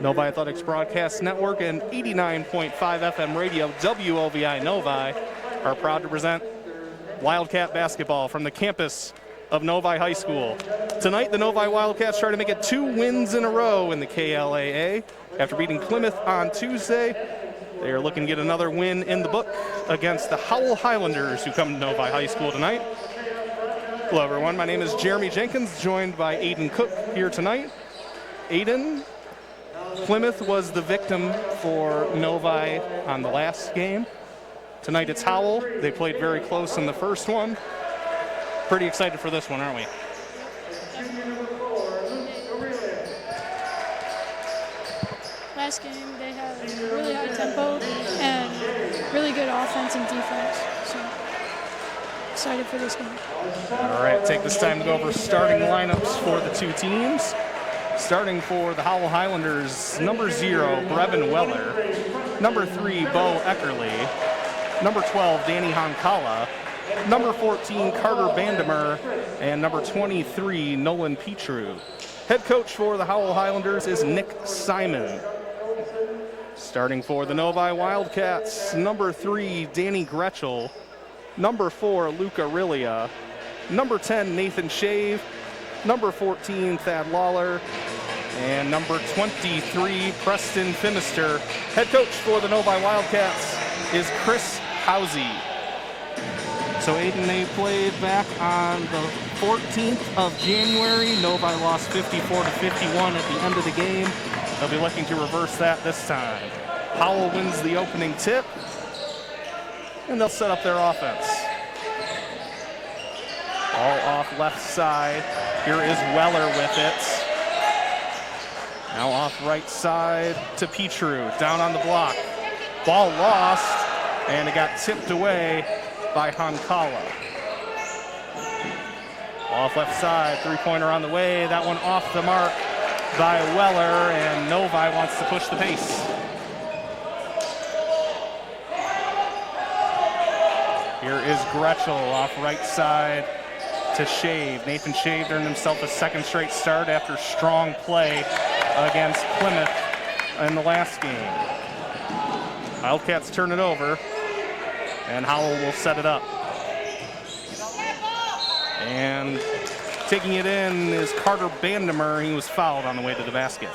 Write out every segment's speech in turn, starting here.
Novi Athletics Broadcast Network and 89.5 FM radio WOVI Novi are proud to present Wildcat basketball from the campus of Novi High School. Tonight, the Novi Wildcats try to make it 2 wins in a row in the KLAA. After beating Plymouth on Tuesday, they are looking to get another win in the book against the Howell Highlanders, who come to Novi High School tonight. Hello, everyone. My name is Jeremy Jenkins, joined by Aiden Cook here tonight. Aiden, Plymouth was the victim for Novi on the last game. Tonight it's Howell. They played very close in the first one. Pretty excited for this one, aren't we? Last game they had a really high tempo and really good offense and defense. So excited for this game. All right, take this time to go over starting lineups for the two teams. Starting for the Howell Highlanders, number 0, Brevin Weller. Number 3, Bo Eckerly. Number 12, Danny Honkala. Number 14, Carter Bandemer. And number 23, Nolan Petru. Head coach for the Howell Highlanders is Nick Simon. Starting for the Novi Wildcats, number 3, Danny Gretchel. Number 4, Luca Rillia. Number 10, Nathan Shave. Number 14, Thad Lawler, and number 23, Preston Finister. Head coach for the Novi Wildcats is Chris Housey. So Aiden, they played back on the 14th of January. Novi lost 54-51 at the end of the game. They'll be looking to reverse that this time. Howell wins the opening tip, and they'll set up their offense. All off left side. Here is Weller with it. Now off right side to Petru. Down on the block. Ball lost, and it got tipped away by Honkala. Off left side, three-pointer on the way. That one off the mark by Weller, and Novi wants to push the pace. Here is Gretchel off right side to Shave. Nathan Shave earned himself a second straight start after strong play against Plymouth in the last game. Wildcats turn it over, and Howell will set it up. And taking it in is Carter Bandemer. He was fouled on the way to the basket.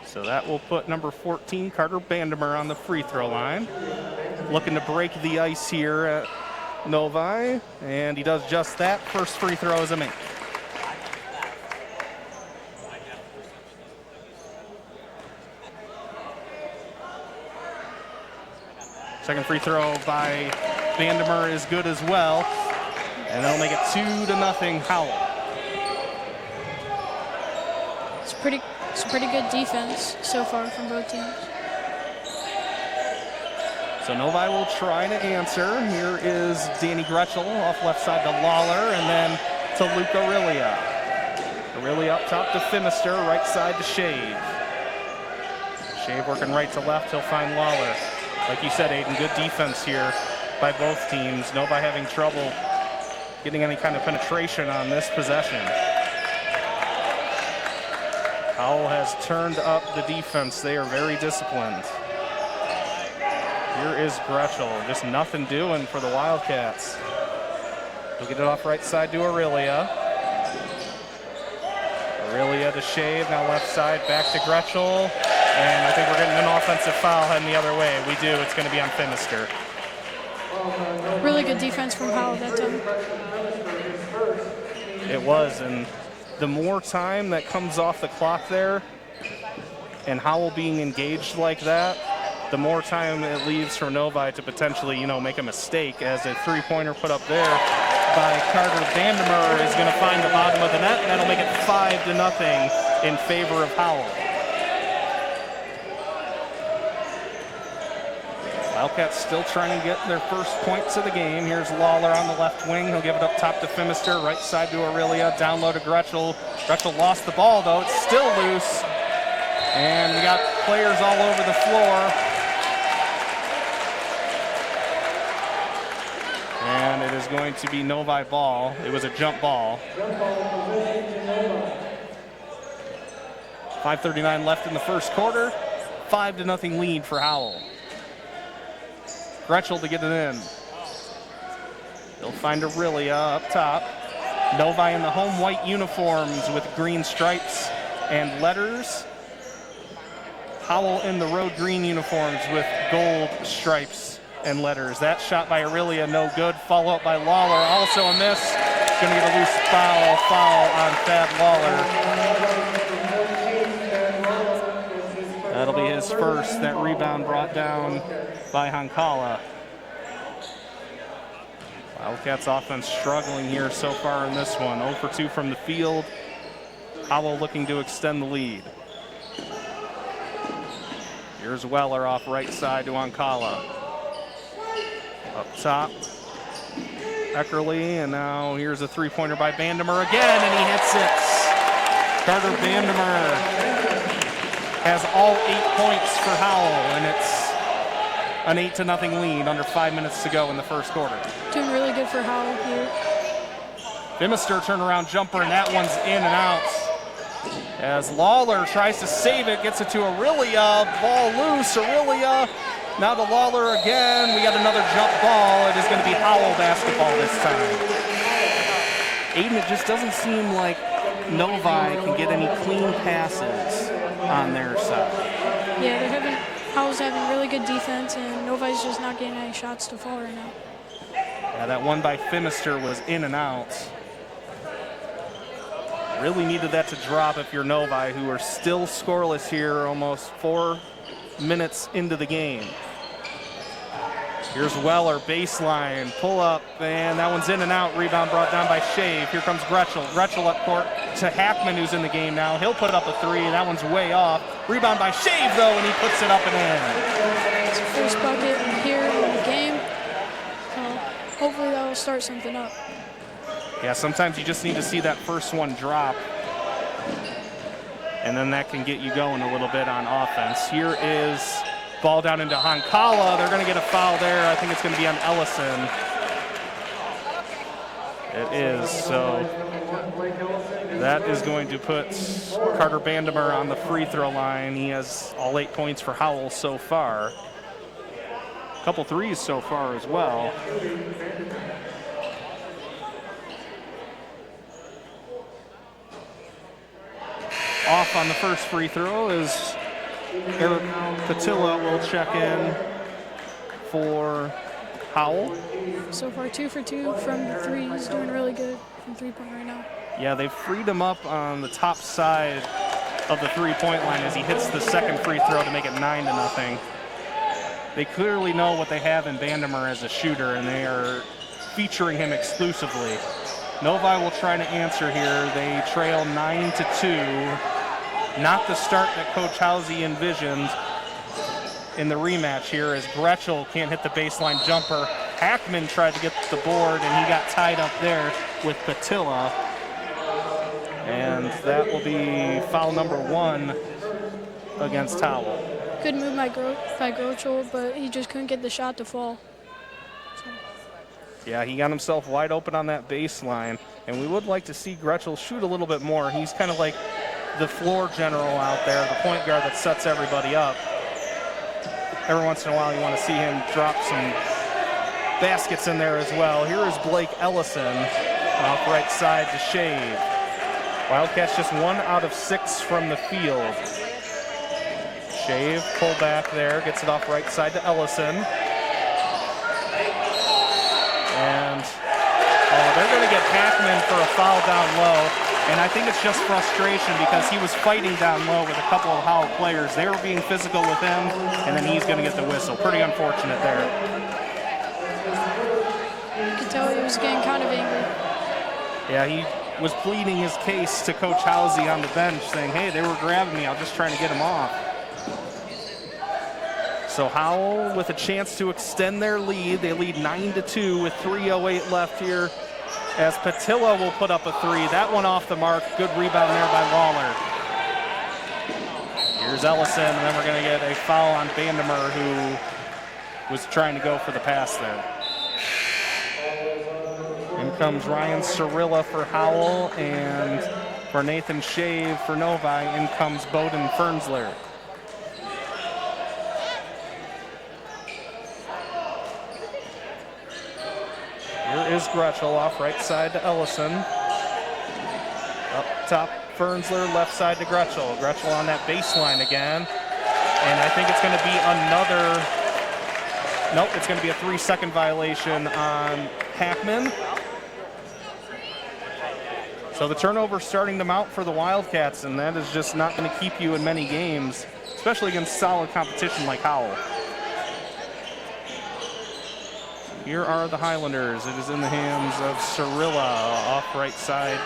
So that will put number 14, Carter Bandemer, on the free throw line. Looking to break the ice here at Novi, and he does just that. First free throw is a make. Second free throw by Bandemer is good as well, and that'll make it 2-0 Howell. It's pretty good defense so far from both teams. So Novi will try to answer. Here is Danny Gretchel off left side to Lawler, and then to Luca Rillia. Rillia up top to Finister, right side to Shave. Shave working right to left, he'll find Lawler. Like you said, Aiden, good defense here by both teams. Novi having trouble getting any kind of penetration on this possession. Howell has turned up the defense. They are very disciplined. Here is Gretchel. Just nothing doing for the Wildcats. He'll get it off right side to Aurelia. Aurelia to Shave. Now left side back to Gretchel. And I think we're getting an offensive foul heading the other way. We do. It's going to be on Finister. Really good defense from Howell that time. It was, and the more time that comes off the clock there, and Howell being engaged like that, the more time it leaves for Novi to potentially, make a mistake, as a three-pointer put up there by Carter Bandemer is going to find the bottom of the net, and that'll make it 5-0 in favor of Howell. Wildcats still trying to get their first points of the game. Here's Lawler on the left wing. He'll give it up top to Finister, right side to Aurelia, down low to Gretchel. Gretchel lost the ball, though. It's still loose. And we got players all over the floor. And it is going to be Novi ball. It was a jump ball. 5:39 left in the first quarter. 5-0 lead for Howell. Gretschel to get it in. They'll find Aurelia up top. Novi in the home white uniforms with green stripes and letters. Howell in the road green uniforms with gold stripes and letters. That shot by Aurelia, no good. Follow up by Lawler, also a miss. Going to get a loose foul on Thad Lawler. That'll be his first. That rebound brought down by Hankala. Wildcats offense struggling here so far in this one. 0 for 2 from the field. Howell looking to extend the lead. Here's Weller off right side to Hankala. Up top, Eckerly, and now here's a three-pointer by Vandemer again, and he hits it. Carter Vandemer has all 8 points for Howell, and it's an 8-0 lead, under 5 minutes to go in the first quarter. Doing really good for Howell here. Phimister turnaround jumper, and that one's in and out. As Lawler tries to save it, gets it to Aurelia, ball loose, Aurelia, now to Lawler again. We got another jump ball. It is going to be Howell basketball this time. Aiden, it just doesn't seem like Novi can get any clean passes on their side. Yeah, Howell's having really good defense, and Novi's just not getting any shots to fall right now. Yeah, that one by Phimister was in and out. Really needed that to drop if you're Novi, who are still scoreless here almost 4 minutes into the game. Here's Weller, baseline, pull up, and that one's in and out. Rebound brought down by Shave. Here comes Gretschel. Gretschel up court to Hackman, who's in the game now. He'll put up a three, and that one's way off. Rebound by Shave, though, and he puts it up and in. It's the first bucket here in the game, so hopefully that will start something up. Yeah, sometimes you just need to see that first one drop, and then that can get you going a little bit on offense. Here is ball down into Hankala. They're going to get a foul there. I think it's going to be on Ellison. It is, so that is going to put Carter Vandemer on the free throw line. He has all 8 points for Howell so far. A couple threes so far as well. Off on the first free throw is Eric Patilla will check in for Howell. So far 2 for 2 from the three. He's doing really good from three-point right now. Yeah, they've freed him up on the top side of the three-point line as he hits the second free throw to make it 9-0. They clearly know what they have in Vandemer as a shooter, and they are featuring him exclusively. Novi will try to answer here. They trail 9-2. Not the start that Coach Housey envisioned in the rematch here, as Gretschel can't hit the baseline jumper. Hackman tried to get the board, and he got tied up there with Patilla. And that will be foul number 1 against Howell. Good move by Gretschel, but he just couldn't get the shot to fall. Yeah, he got himself wide open on that baseline, and we would like to see Gretschel shoot a little bit more. He's kind of like the floor general out there, the point guard that sets everybody up. Every once in a while you want to see him drop some baskets in there as well. Here is Blake Ellison off right side to Shave. Wildcats just 1 out of 6 from the field. Shave, pull back there, gets it off right side to Ellison. And they're going to get Hackman for a foul down low. And I think it's just frustration because he was fighting down low with a couple of Howell players. They were being physical with him, and then he's going to get the whistle. Pretty unfortunate there. You could tell he was getting kind of angry. Yeah, he was pleading his case to Coach Housey on the bench, saying, hey, they were grabbing me. I was just trying to get him off. So Howell with a chance to extend their lead. They lead 9-2 with 3:08 left here, as Patilla will put up a three. That one off the mark. Good rebound there by Lawler. Here's Ellison, and then we're going to get a foul on Vandemer, who was trying to go for the pass there. comes Ryan Cirilla for Howell, and for Nathan Shave for Novi, in comes Bowden Fernsler. Here is Gretschel off right side to Ellison. Up top, Fernsler, left side to Gretschel. Gretschel on that baseline again. And I think it's going to be another, nope, it's going to be a 3-second violation on Hackman. So the turnover starting to mount for the Wildcats, and that is just not going to keep you in many games, especially against solid competition like Howell. Here are the Highlanders. It is in the hands of Cirilla off right side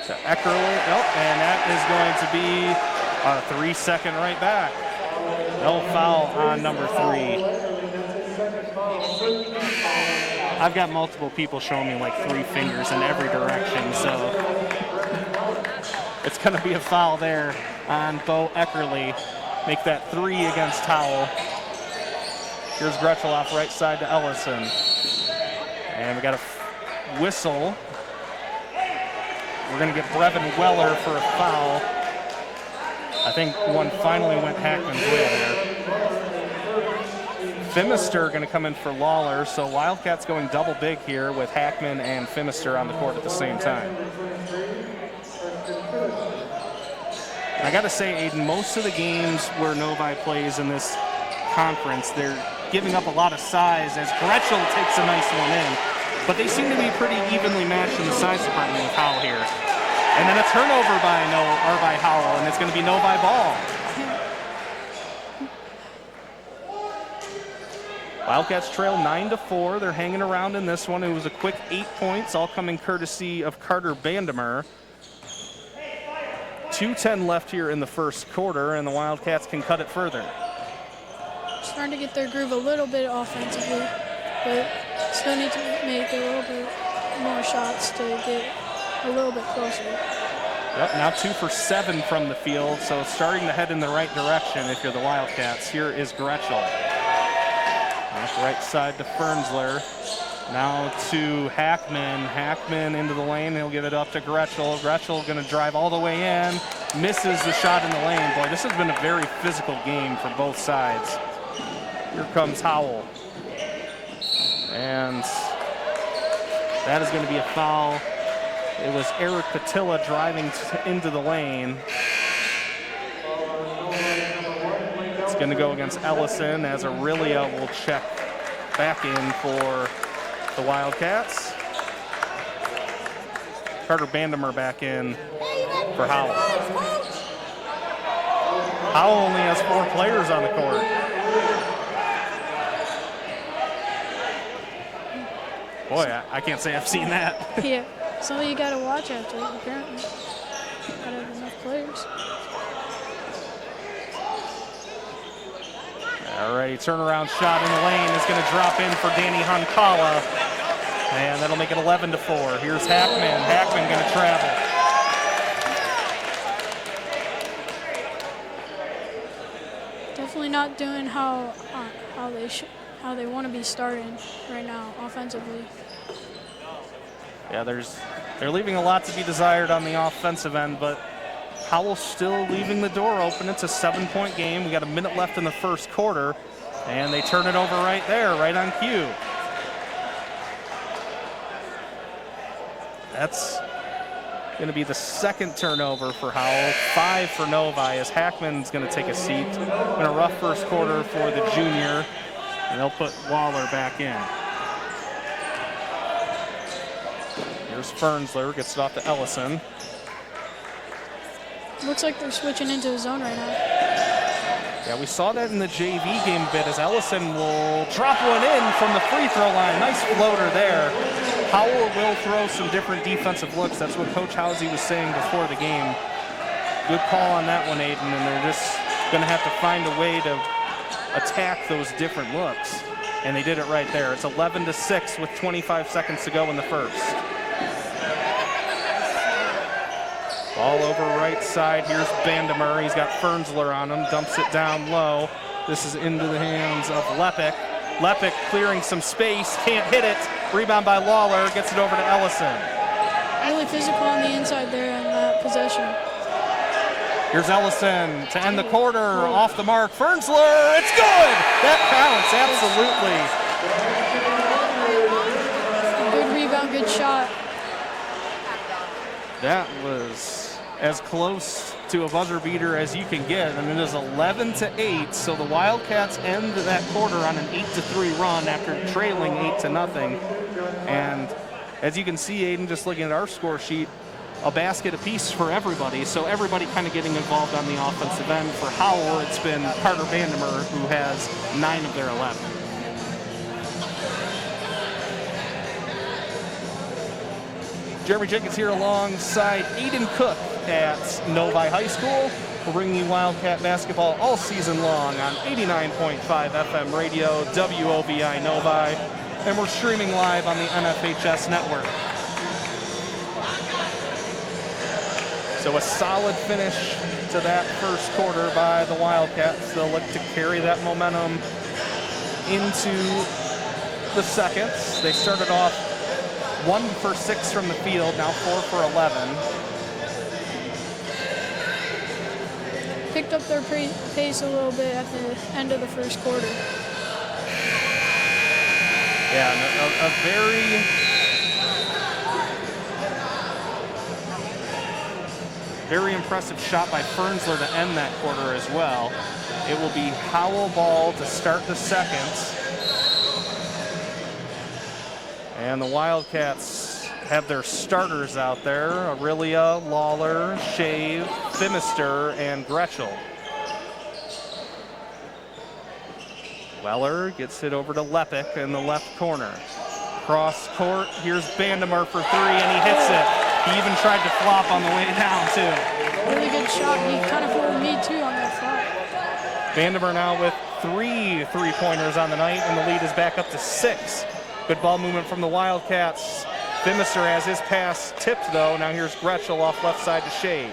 to Eckerly. Nope, and that is going to be a 3-second right back. No foul on number 3. I've got multiple people showing me like 3 fingers in every direction, so it's going to be a foul there on Bo Eckerly. Make that 3 against Howell. Here's Gretschel off right side to Ellison. And we got a whistle. We're going to get Brevin Weller for a foul. I think one finally went Hackman's way there. Phimister going to come in for Lawler, so Wildcats going double big here with Hackman and Phimister on the court at the same time. And I got to say, Aiden, most of the games where Novi plays in this conference, they're giving up a lot of size as Gretschel takes a nice one in. But they seem to be pretty evenly matched in the size department with Howell here. And then a turnover by Howell, and it's going to be Novi ball. Wildcats trail 9-4. They're hanging around in this one. It was a quick 8 points, all coming courtesy of Carter Bandemer. 2:10 left here in the first quarter, and the Wildcats can cut it further. Starting to get their groove a little bit offensively, but still need to make a little bit more shots to get a little bit closer. Yep, now 2 for 7 from the field, so it's starting to head in the right direction if you're the Wildcats. Here is Gretschel. Off right side to Fernsler. Now to Hackman. Hackman into the lane. He'll give it up to Gretschel. Gretschel going to drive all the way in. Misses the shot in the lane. Boy, this has been a very physical game for both sides. Here comes Howell. And that is going to be a foul. It was Eric Patilla driving into the lane. It's going to go against Ellison as Aurelia will check back in for the Wildcats. Carter Bandemer back in for Howell. Howell only has 4 players on the court. Boy, I can't say I've seen that. Yeah, something you got to watch after, apparently. Got to have enough players. All right, turnaround shot in the lane is going to drop in for Danny Honkala. And that'll make it 11-4. Here's Hackman. Hackman going to travel. Definitely not doing how they want to be starting right now offensively. Yeah, they're leaving a lot to be desired on the offensive end, but Howell's still leaving the door open. It's a 7-point game. We got a minute left in the first quarter, and they turn it over right there, right on cue. That's going to be the second turnover for Howell, 5 for Novi, as Hackman's going to take a seat. In a rough first quarter for the junior, and they'll put Waller back in. Here's Fernsler, gets it off to Ellison. Looks like they're switching into the zone right now. Yeah, we saw that in the JV game a bit as Ellison will drop one in from the free throw line. Nice floater there. Howell will throw some different defensive looks. That's what Coach Housey was saying before the game. Good call on that one, Aiden, and they're just going to have to find a way to attack those different looks. And they did it right there. It's 11-6 with 25 seconds to go in the first. Ball over right side. Here's Bandemer. He's got Fernsler on him. Dumps it down low. This is into the hands of Lepic. Lepic clearing some space. Can't hit it. Rebound by Lawler, gets it over to Ellison. Really physical on the inside there on that possession. Here's Ellison to end the quarter, off the mark. Fernsler, it's good! That counts, absolutely. Good rebound, good shot. That was as close to a buzzer beater as you can get, and it is 11-8, so the Wildcats end that quarter on an 8-3 run after trailing 8-0. And as you can see, Aiden, just looking at our score sheet, a basket apiece for everybody, so everybody kind of getting involved on the offensive end. For Howell, it's been Carter Vandermeer, who has 9 of their 11. Jeremy Jenkins here alongside Aiden Cook at Novi High School. We're bringing you Wildcat basketball all season long on 89.5 FM radio, WOVI Novi, and we're streaming live on the NFHS network. So a solid finish to that first quarter by the Wildcats. They'll look to carry that momentum into the second. They started off 1 for 6 from the field, now 4 for 11. Picked up their pace a little bit at the end of the first quarter. Yeah, a very impressive shot by Fernsler to end that quarter as well. It will be Howell ball to start the second. And the Wildcats have their starters out there: Aurelia, Lawler, Shave, Phimister, and Gretschel. Weller gets it over to Lepic in the left corner. Cross court, here's Vandermeer for 3, and he hits it. He even tried to flop on the way down, too. Really good shot. He kind of fooled me, too, on that flop. Vandermeer now with 3 three-pointers on the night, and the lead is back up to 6. Good ball movement from the Wildcats. Phimister has his pass tipped, though. Now here's Gretschel off left side to Shave.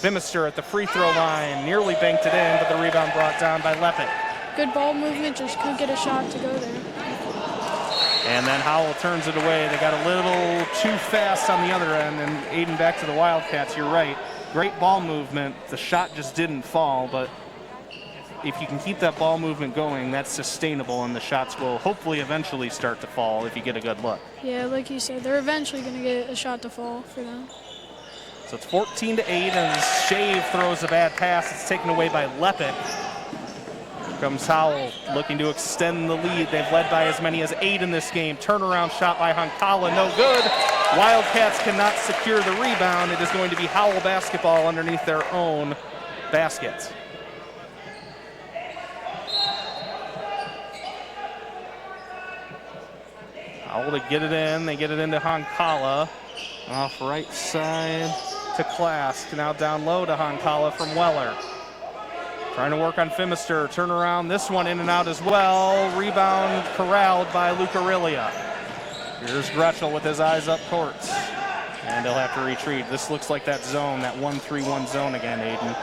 Phimister at the free throw line, nearly banked it in, but the rebound brought down by Lepic. Good ball movement, just couldn't get a shot to go there. And then Howell turns it away. They got a little too fast on the other end, and Aiden, back to the Wildcats, you're right. Great ball movement. The shot just didn't fall, but if you can keep that ball movement going, that's sustainable, and the shots will hopefully eventually start to fall if you get a good look. Yeah, like you said, they're eventually going to get a shot to fall for them. So it's 14-8, and Shave throws a bad pass. It's taken away by Lepic. Here comes Howell looking to extend the lead. They've led by as many as 8 in this game. Turnaround shot by Hankala, no good. Wildcats cannot secure the rebound. It is going to be Howell basketball underneath their own basket. Howell to get it in. They get it into Hankala. Off right side to Klask. Now down low to Hankala from Weller. Trying to work on Phimister. Turn around. This one in and out as well. Rebound corralled by Luke Aurelia. Here's Gretschel with his eyes up court. And he'll have to retreat. This looks like that zone, that 1-3-1 zone again, Aiden.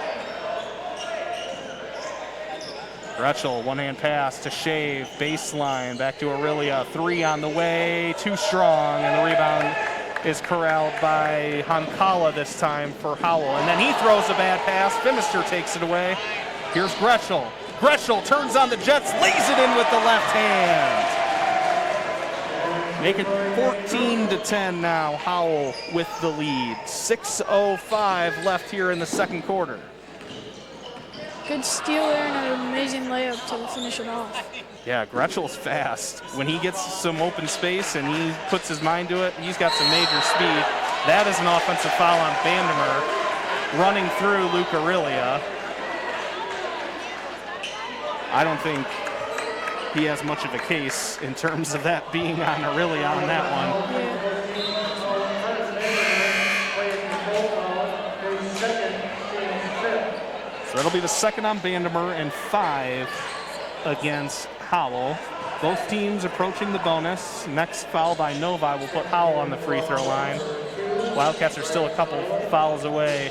Gretschel, one-hand pass to Shave, baseline, back to Aurelia, 3 on the way, too strong, and the rebound is corralled by Hankala this time for Howell. And then he throws a bad pass, Phimister takes it away. Here's Gretschel. Gretschel turns on the Jets, lays it in with the left hand. Make it 14-10 now, Howell with the lead. 6:05 left here in the second quarter. Good steal there and an amazing layup to finish it off. Yeah, Gretschel's fast. When he gets some open space and he puts his mind to it, he's got some major speed. That is an offensive foul on Vandermeer, running through Luke Aurelia. I don't think he has much of a case in terms of that being on Aurelia on that one. Yeah. So that'll be the second on Vandermeer and 5 against Howell. Both teams approaching the bonus. Next foul by Novi will put Howell on the free throw line. Wildcats are still a couple fouls away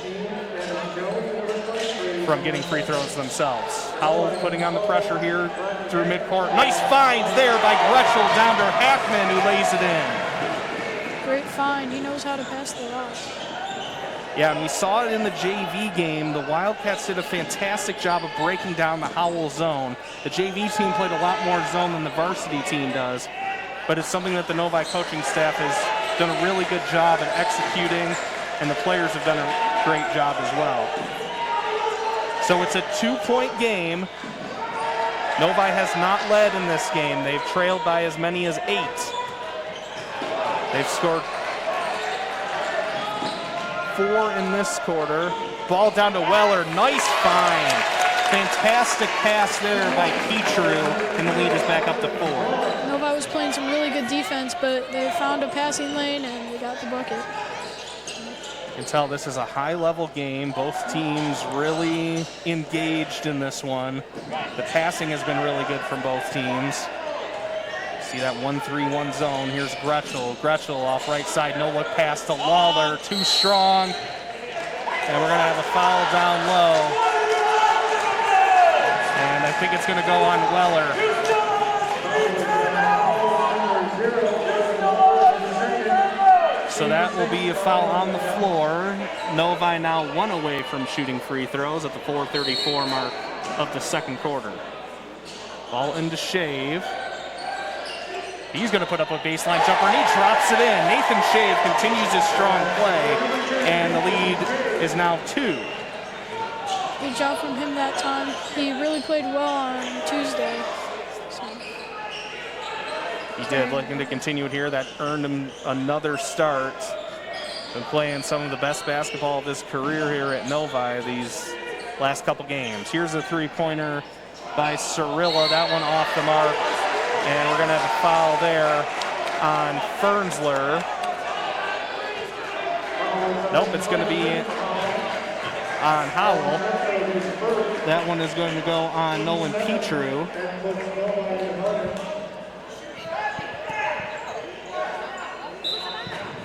from getting free throws themselves. Howell putting on the pressure here through midcourt. Nice finds there by Gretschel down to Hackman, who lays it in. Great find. He knows how to pass the rock. Yeah, and we saw it in the JV game. The Wildcats did a fantastic job of breaking down the Howell zone. The JV team played a lot more zone than the varsity team does, but it's something that the Novi coaching staff has done a really good job at executing, and the players have done a great job as well. So it's a 2-point game. Novi has not led in this game. They've trailed by as many as 8. They've scored 4 in this quarter. Ball down to Weller. Nice find. Fantastic pass there by Petru, and the lead is back up to 4. Novi was playing some really good defense, but they found a passing lane and they got the bucket. You can tell this is a high-level game. Both teams really engaged in this one. The passing has been really good from both teams. See that 1-3-1 zone. Here's Gretschel. Gretschel off right side. No look pass to Lawler. Too strong. And we're going to have a foul down low. And I think it's going to go on Weller. So that will be a foul on the floor. Novi now 1 away from shooting free throws at the 4:34 mark of the second quarter. Ball into Shave. He's going to put up a baseline jumper, and he drops it in. Nathan Shave continues his strong play, and the lead is now 2. Good job from him that time. He really played well on Tuesday. So. He did, looking to continue it here. That earned him another start. Been playing some of the best basketball of his career here at Novi these last couple games. Here's a three-pointer by Cirilla. That one off the mark. And we're going to have a foul there on Fernsler. Nope, it's going to be on Howell. That one is going to go on Nolan Petru.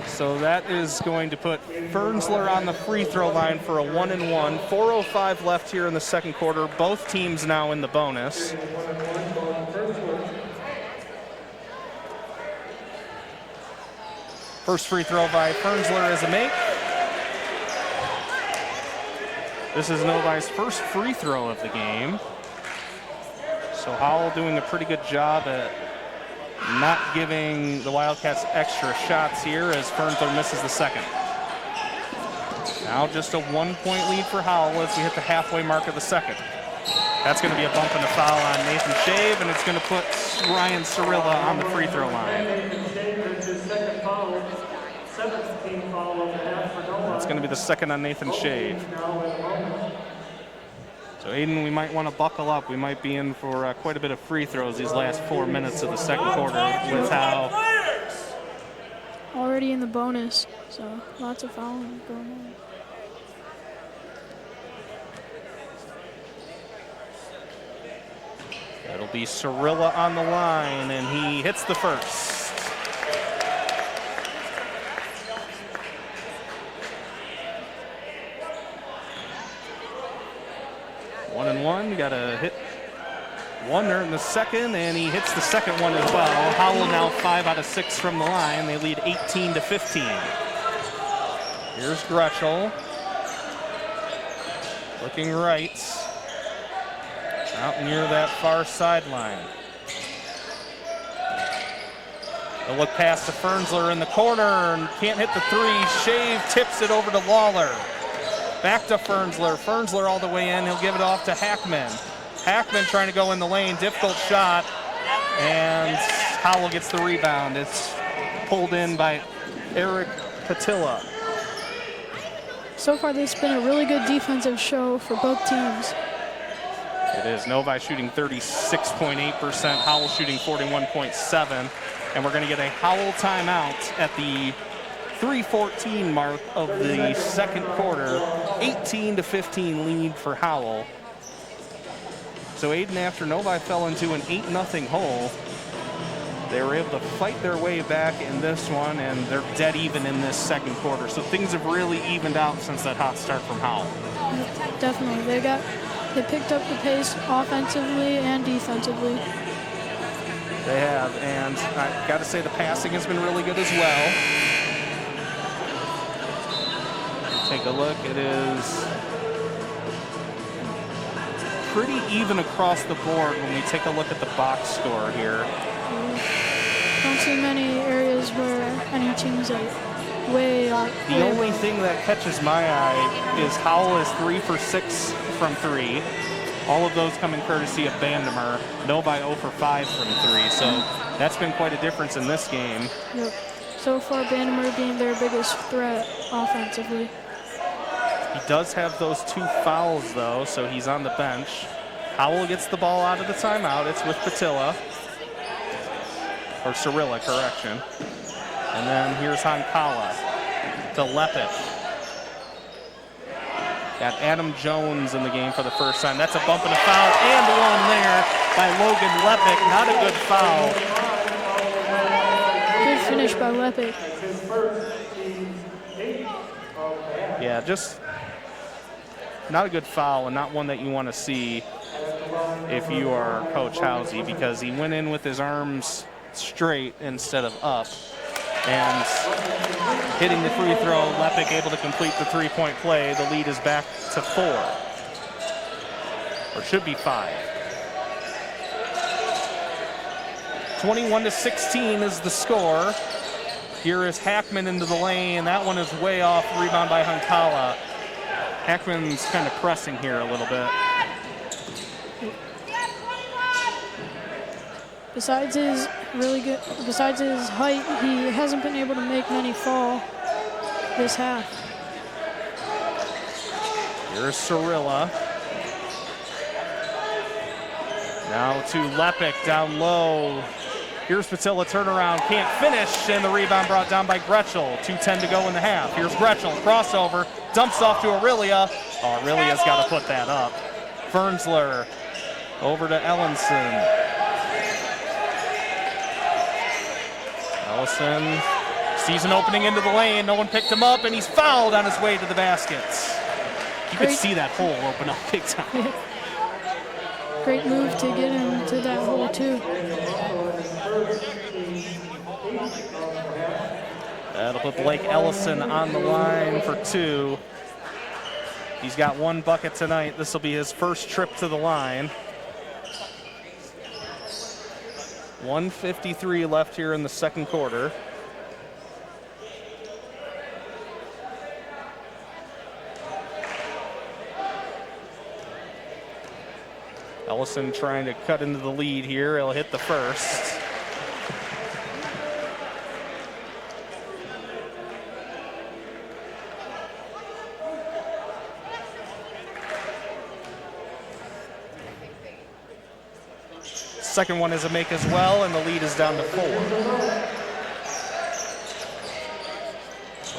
So that is going to put Fernsler on the free throw line for a 1-and-1. 4:05 left here in the second quarter. Both teams now in the bonus. First free throw by Fernsler is a make. This is Novi's first free throw of the game. So Howell doing a pretty good job at not giving the Wildcats extra shots here as Fernsler misses the second. Now just a 1-point lead for Howell as we hit the halfway mark of the second. That's going to be a bump and a foul on Nathan Shave, and it's going to put Ryan Cirilla on the free throw line. That's going to be the second on Nathan Shave. So Aiden, we might want to buckle up. We might be in for quite a bit of free throws these last 4 minutes of the second quarter with how already in the bonus, so lots of fouling going on. It'll be Cirilla on the line, and he hits the first. One and one, you got to hit one there in the second, and he hits the second one as well. Howell now 5 out of 6 from the line. They lead 18-15. Here's Gretschel. Looking right. Out near that far sideline. The look pass to Fernsler in the corner and can't hit the three. Shave tips it over to Lawler. Back to Fernsler. Fernsler all the way in. He'll give it off to Hackman. Hackman trying to go in the lane. Difficult shot. And Howell gets the rebound. It's pulled in by Eric Patilla. So far, this has been a really good defensive show for both teams. It is. Novi shooting 36.8%, Howell shooting 41.7%, and we're going to get a Howell timeout at the 3:14 mark of the second quarter. 18-15 lead for Howell. So Aiden, after Novi fell into an 8-0 hole, They were able to fight their way back in this one, and they're dead even in this second quarter. So things have really evened out since that hot start from Howell. Definitely. They picked up the pace offensively and defensively. They have, and I got to say the passing has been really good as well. Take a look. It is pretty even across the board when we take a look at the box score here. Don't see many areas where any teams are way out. The only thing that catches my eye is Howell is 3 for 6 from 3. All of those coming courtesy of Bandemer. Novi 0 for 5 from 3. So that's been quite a difference in this game. Yep. So far, Bandemer being their biggest threat offensively. He does have those 2 fouls, though, so he's on the bench. Howell gets the ball out of the timeout. It's with Patilla. Or Cirilla, correction. And then here's Hankala to Lepic. Got Adam Jones in the game for the first time. That's a bump and a foul, and one there by Logan Lepic. Not a good foul. Good finish by Lepic. Yeah, just not a good foul, and not one that you want to see if you are Coach Housey, because he went in with his arms straight instead of up. And hitting the free throw, Lepic able to complete the 3-point play. The lead is back to 4. Or should be 5. 21-16 is the score. Here is Hackman into the lane. That one is way off. Rebound by Hankala. Hackman's kind of pressing here a little bit. Besides his height, he hasn't been able to make many fall this half. Here's Cirilla. Now to Lepic down low. Here's Patilla, turnaround, can't finish, and the rebound brought down by Gretschel. 2:10 to go in the half. Here's Gretschel, crossover, dumps off to Aurelia. Oh, Aurelia's got to put that up. Fernsler over to Ellenson. Ellison sees an opening into the lane. No one picked him up, and he's fouled on his way to the baskets. You could see that hole open up big time. Great move to get into that hole, too. That'll put Blake Ellison on the line for 2. He's got 1 bucket tonight. This will be his first trip to the line. 1:53 left here in the second quarter. Ellison trying to cut into the lead here. He'll hit the first. Second one is a make as well, and the lead is down to 4.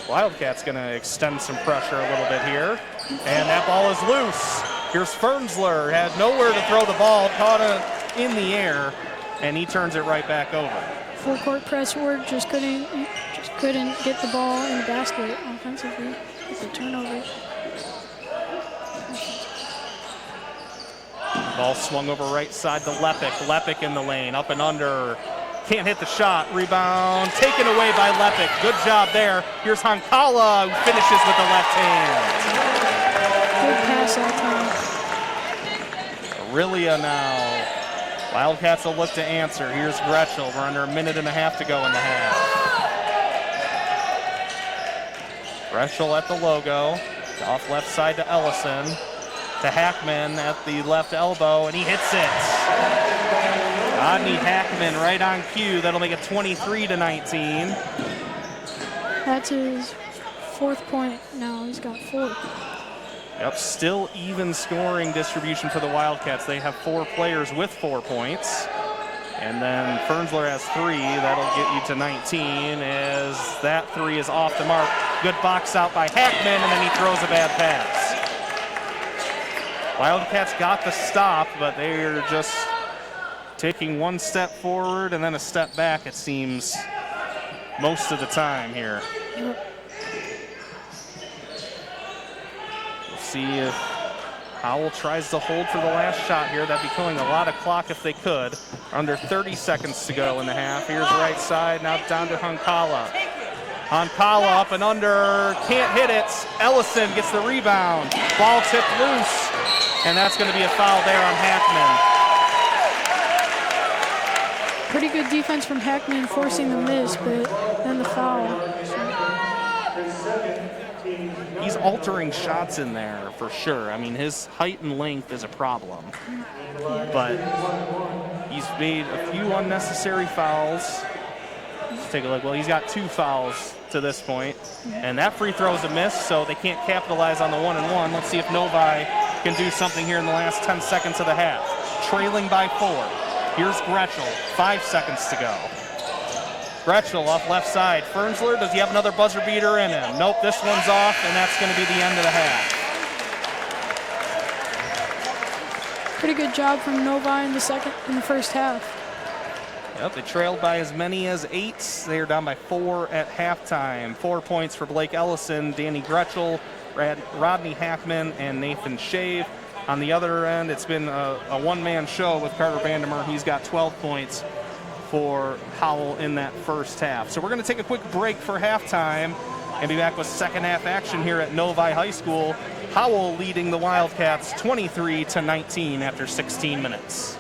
The Wildcats going to extend some pressure a little bit here, and that ball is loose. Here's Fernsler, had nowhere to throw the ball, caught it in the air, and he turns it right back over. Full court press work, just couldn't get the ball in the basket offensively with the turnover. Ball swung over right side to Lepic. Lepic in the lane, up and under. Can't hit the shot. Rebound taken away by Lepic. Good job there. Here's Hankala, who finishes with the left hand. Good pass that time. Aurelia now. Wildcats will look to answer. Here's Gretschel. We're under a minute and a half to go in the half. Gretschel at the logo. Off left side to Ellison. To Hackman at the left elbow, and he hits it. Rodney Hackman right on cue. That'll make it 23-19. That's his 4th point now. He's got 4. Yep, still even scoring distribution for the Wildcats. They have 4 players with 4 points. And then Fernsler has 3. That'll get you to 19 as that 3 is off the mark. Good box out by Hackman, and then he throws a bad pass. Wildcats got the stop, but they're just taking one step forward and then a step back, it seems, most of the time here. We'll see if Howell tries to hold for the last shot here. That'd be killing a lot of clock if they could. Under 30 seconds to go in the half. Here's right side, now down to Honkala. Honkala up and under, can't hit it. Ellison gets the rebound. Ball tipped loose, and that's going to be a foul there on Hackman. Pretty good defense from Hackman forcing the miss, but then the foul. He's altering shots in there for sure. I mean, his height and length is a problem, but he's made a few unnecessary fouls. Let's take a look. Well, he's got 2 fouls to this point, and that free throw is a miss, so they can't capitalize on the 1-and-1. Let's see if Novi can do something here in the last 10 seconds of the half. Trailing by 4. Here's Gretschel, 5 seconds to go. Gretschel off left side. Fernsler, does he have another buzzer beater in him? Nope, this one's off, and that's going to be the end of the half. Pretty good job from Novi in the first half. Yep, they trailed by as many as 8. They are down by 4 at halftime. 4 points for Blake Ellison, Danny Gretschel, Rodney Hackman, and Nathan Shave. On the other end, it's been a one-man show with Carter Vandermeer. He's got 12 points for Howell in that first half. So we're going to take a quick break for halftime and be back with second half action here at Novi High School. Howell leading the Wildcats 23-19 after 16 minutes.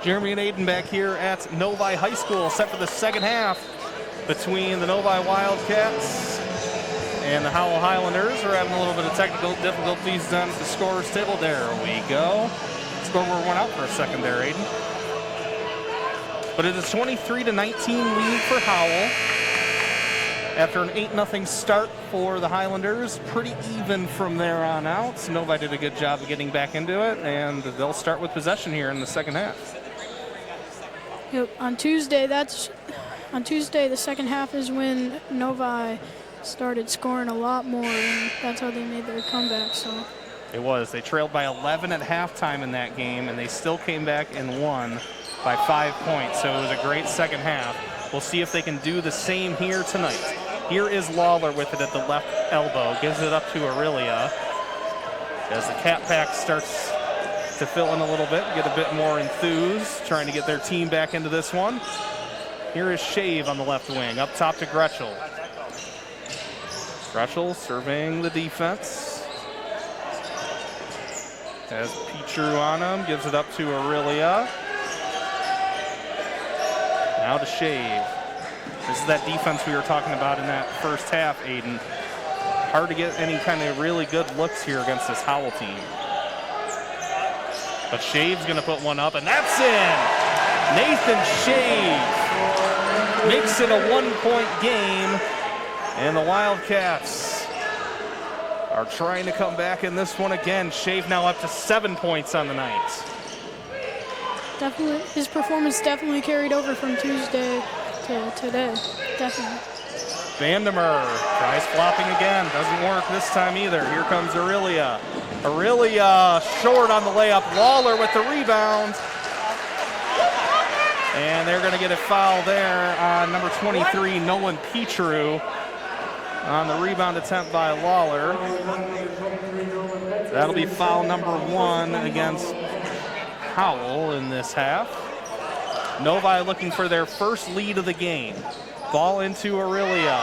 Jeremy and Aiden back here at Novi High School, set for the second half between the Novi Wildcats and the Howell Highlanders. We're having a little bit of technical difficulties down at the scorer's table. There we go. Scoreboard went out for a second there, Aiden. But it is 23-19 lead for Howell. After an 8-0 start for the Highlanders, pretty even from there on out. Novi did a good job of getting back into it, and they'll start with possession here in the second half. Yep. On Tuesday, the second half is when Novi started scoring a lot more, and that's how they made their comeback. So it was. They trailed by 11 at halftime in that game, and they still came back and won by 5 points. So it was a great second half. We'll see if they can do the same here tonight. Here is Lawler with it at the left elbow. Gives it up to Aurelia as the Cat Pack starts to fill in a little bit, get a bit more enthused, trying to get their team back into this one. Here is Shave on the left wing, up top to Gretschel. Gretschel surveying the defense. Has Petru on him, gives it up to Aurelia. Now to Shave. This is that defense we were talking about in that first half, Aiden. Hard to get any kind of really good looks here against this Howell team. But Shave's going to put one up, and that's in! Nathan Shave makes it a 1-point game, and the Wildcats are trying to come back in this one again. Shave now up to 7 points on the night. definitely, his performance definitely carried over from Tuesday to today. Definitely. Vandermeer tries flopping again. Doesn't work this time either. Here comes Aurelia. Aurelia short on the layup. Lawler with the rebound. And they're going to get a foul there on number 23, Nolan Petru, on the rebound attempt by Lawler. That'll be foul number 1 against Howell in this half. Novi looking for their first lead of the game. Ball into Aurelia.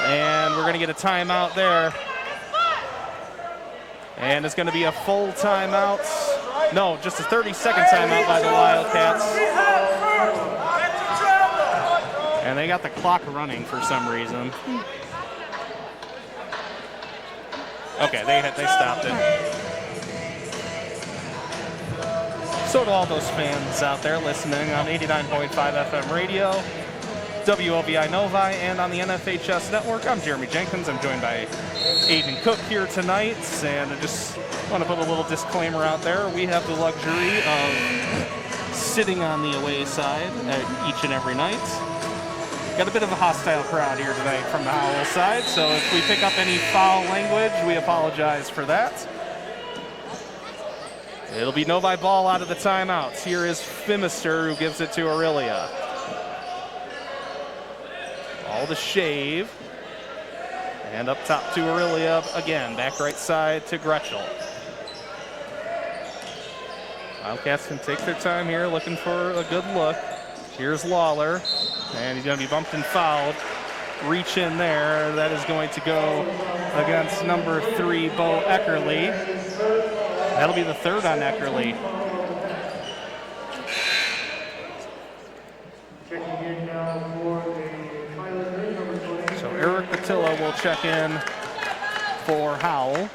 And we're going to get a timeout there. And it's going to be a full timeout. No, just a 30-second timeout by the Wildcats. And they got the clock running for some reason. Okay, they stopped it. So to all those fans out there listening on 89.5 FM radio, WOVI Novi, and on the NFHS network, I'm Jeremy Jenkins. I'm joined by Aiden Cook here tonight, and I just want to put a little disclaimer out there. We have the luxury of sitting on the away side each and every night. Got a bit of a hostile crowd here tonight from the Howell side, so if we pick up any foul language, we apologize for that. It'll be Novi ball out of the timeouts. Here is Phimister, who gives it to Aurelia. All to Shave. And up top to Aurelia again. Back right side to Gretschel. Wildcats can take their time here, looking for a good look. Here's Lawler, and he's going to be bumped and fouled. Reach in there. That is going to go against number 3, Bo Eckerly. That'll be the third on Eckerly. So Eric Patillo will check in for Howell.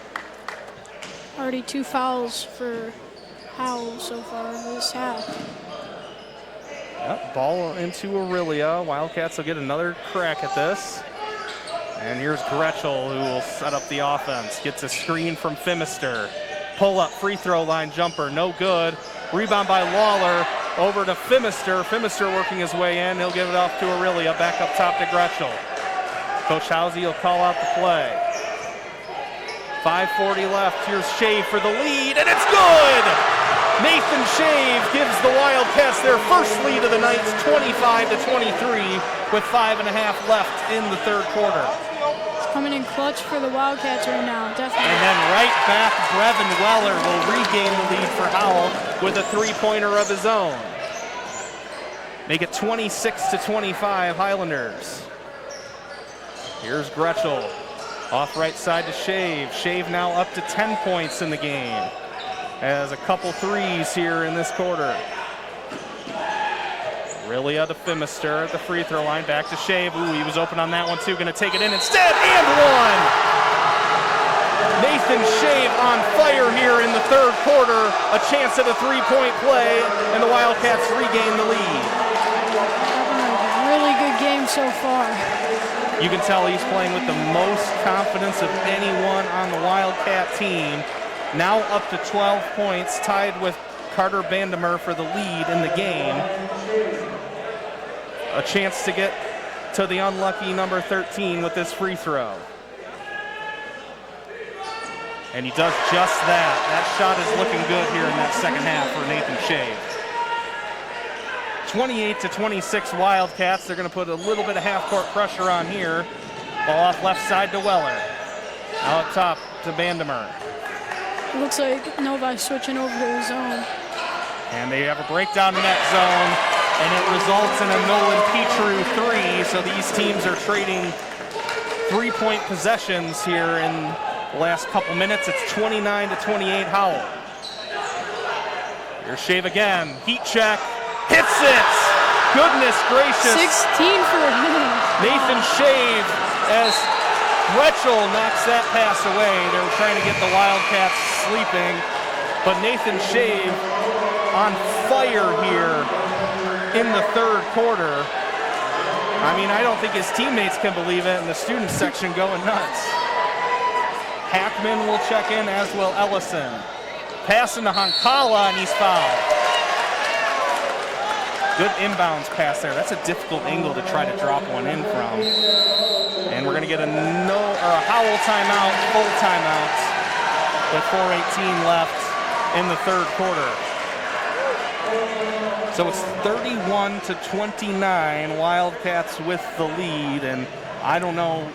Already 2 fouls for Howell so far this half. Yep, ball into Aurelia. Wildcats will get another crack at this. And here's Gretschel, who will set up the offense. Gets a screen from Phimister. Pull up, free throw line jumper, no good. Rebound by Lawler, over to Phimister. Phimister working his way in. He'll give it off to Aurelia, back up top to Gretschel. Coach Housey will call out the play. 5:40 left. Here's Shave for the lead, and it's good! Nathan Shave gives the Wildcats their first lead of the night, 25-23, with 5.5 left in the third quarter. Coming in clutch for the Wildcats right now, definitely. And then right back, Brevin Weller will regain the lead for Howell with a 3-pointer of his own. Make it 26-25 Highlanders. Here's Gretschel, off right side to Shave. Shave now up to 10 points in the game. has a couple threes here in this quarter. Really out of Phimister at the free throw line. Back to Shave. Ooh, he was open on that one too. Going to take it in instead, and one! Nathan Shave on fire here in the third quarter. A chance at a three-point play, and the Wildcats regain the lead. Really good game so far. You can tell he's playing with the most confidence of anyone on the Wildcat team. Now up to 12 points, tied with Carter Vandemer for the lead in the game. A chance to get to the unlucky number 13 with this free throw. And he does just that. That shot is looking good here in that second half for Nathan Shave. 28-26 Wildcats. They're going to put a little bit of half-court pressure on here. Ball off left side to Weller. Now up top to Vandemer. It looks like Novi switching over to the zone. And they have a breakdown in that zone, and it results in a Nolan Petru three. So these teams are trading three-point possessions here in the last couple minutes. It's 29-28 Howell. Here's Shave again. Heat check. Hits it! Goodness gracious. 16 for him. Nathan Shave as Gretschel knocks that pass away. They were trying to get the Wildcats sleeping, but Nathan Shave on fire here in the third quarter. I mean, I don't think his teammates can believe it, and the student section going nuts. Hackman will check in, as will Ellison. Passing to Hankala, and he's fouled. Good inbounds pass there. That's a difficult angle to try to drop one in from. And we're going to get a Howell timeout, full timeout, with 4:18 left in the third quarter. So it's 31-29, Wildcats with the lead, and I don't know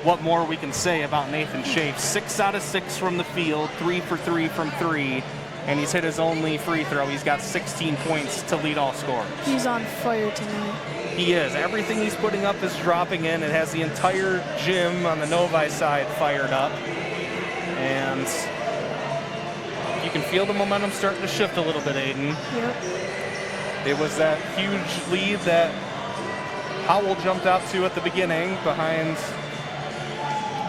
what more we can say about Nathan Shave. 6 out of 6 from the field, 3 for 3 from 3, and he's hit his only free throw. He's got 16 points to lead all scorers. He's on fire tonight. He is. Everything he's putting up is dropping in. It has the entire gym on the Novi side fired up, and you can feel the momentum starting to shift a little bit, Aiden. Yep. It was that huge lead that Howell jumped out to at the beginning behind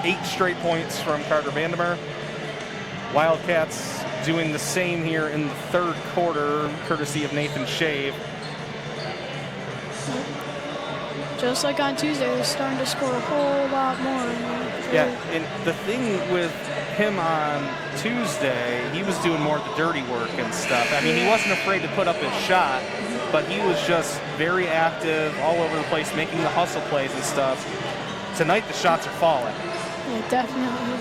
8 straight points from Carter Vandemer. Wildcats doing the same here in the third quarter, courtesy of Nathan Shave. Just like on Tuesday, they're starting to score a whole lot more. Yeah, and the thing with him on Tuesday, he was doing more of the dirty work and stuff. I mean, he wasn't afraid to put up his shot, but he was just very active, all over the place, making the hustle plays and stuff. Tonight, the shots are falling. Yeah, definitely.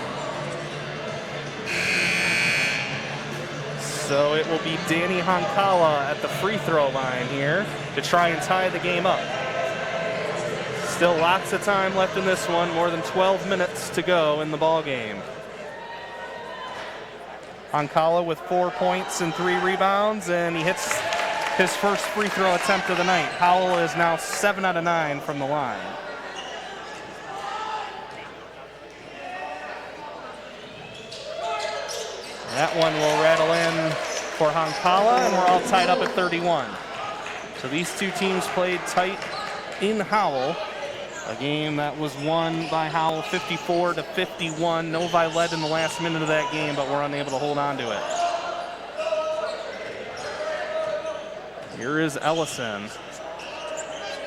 So it will be Danny Hankala at the free throw line here to try and tie the game up. Still lots of time left in this one, more than 12 minutes to go in the ball game. Hankala with 4 points and 3 rebounds, and he hits his first free throw attempt of the night. Howell is now 7 out of 9 from the line. That one will rattle in for Hankala, and we're all tied up at 31. So these two teams played tight in Howell. A game that was won by Howell 54-51. Novi led in the last minute of that game, but were unable to hold on to it. Here is Ellison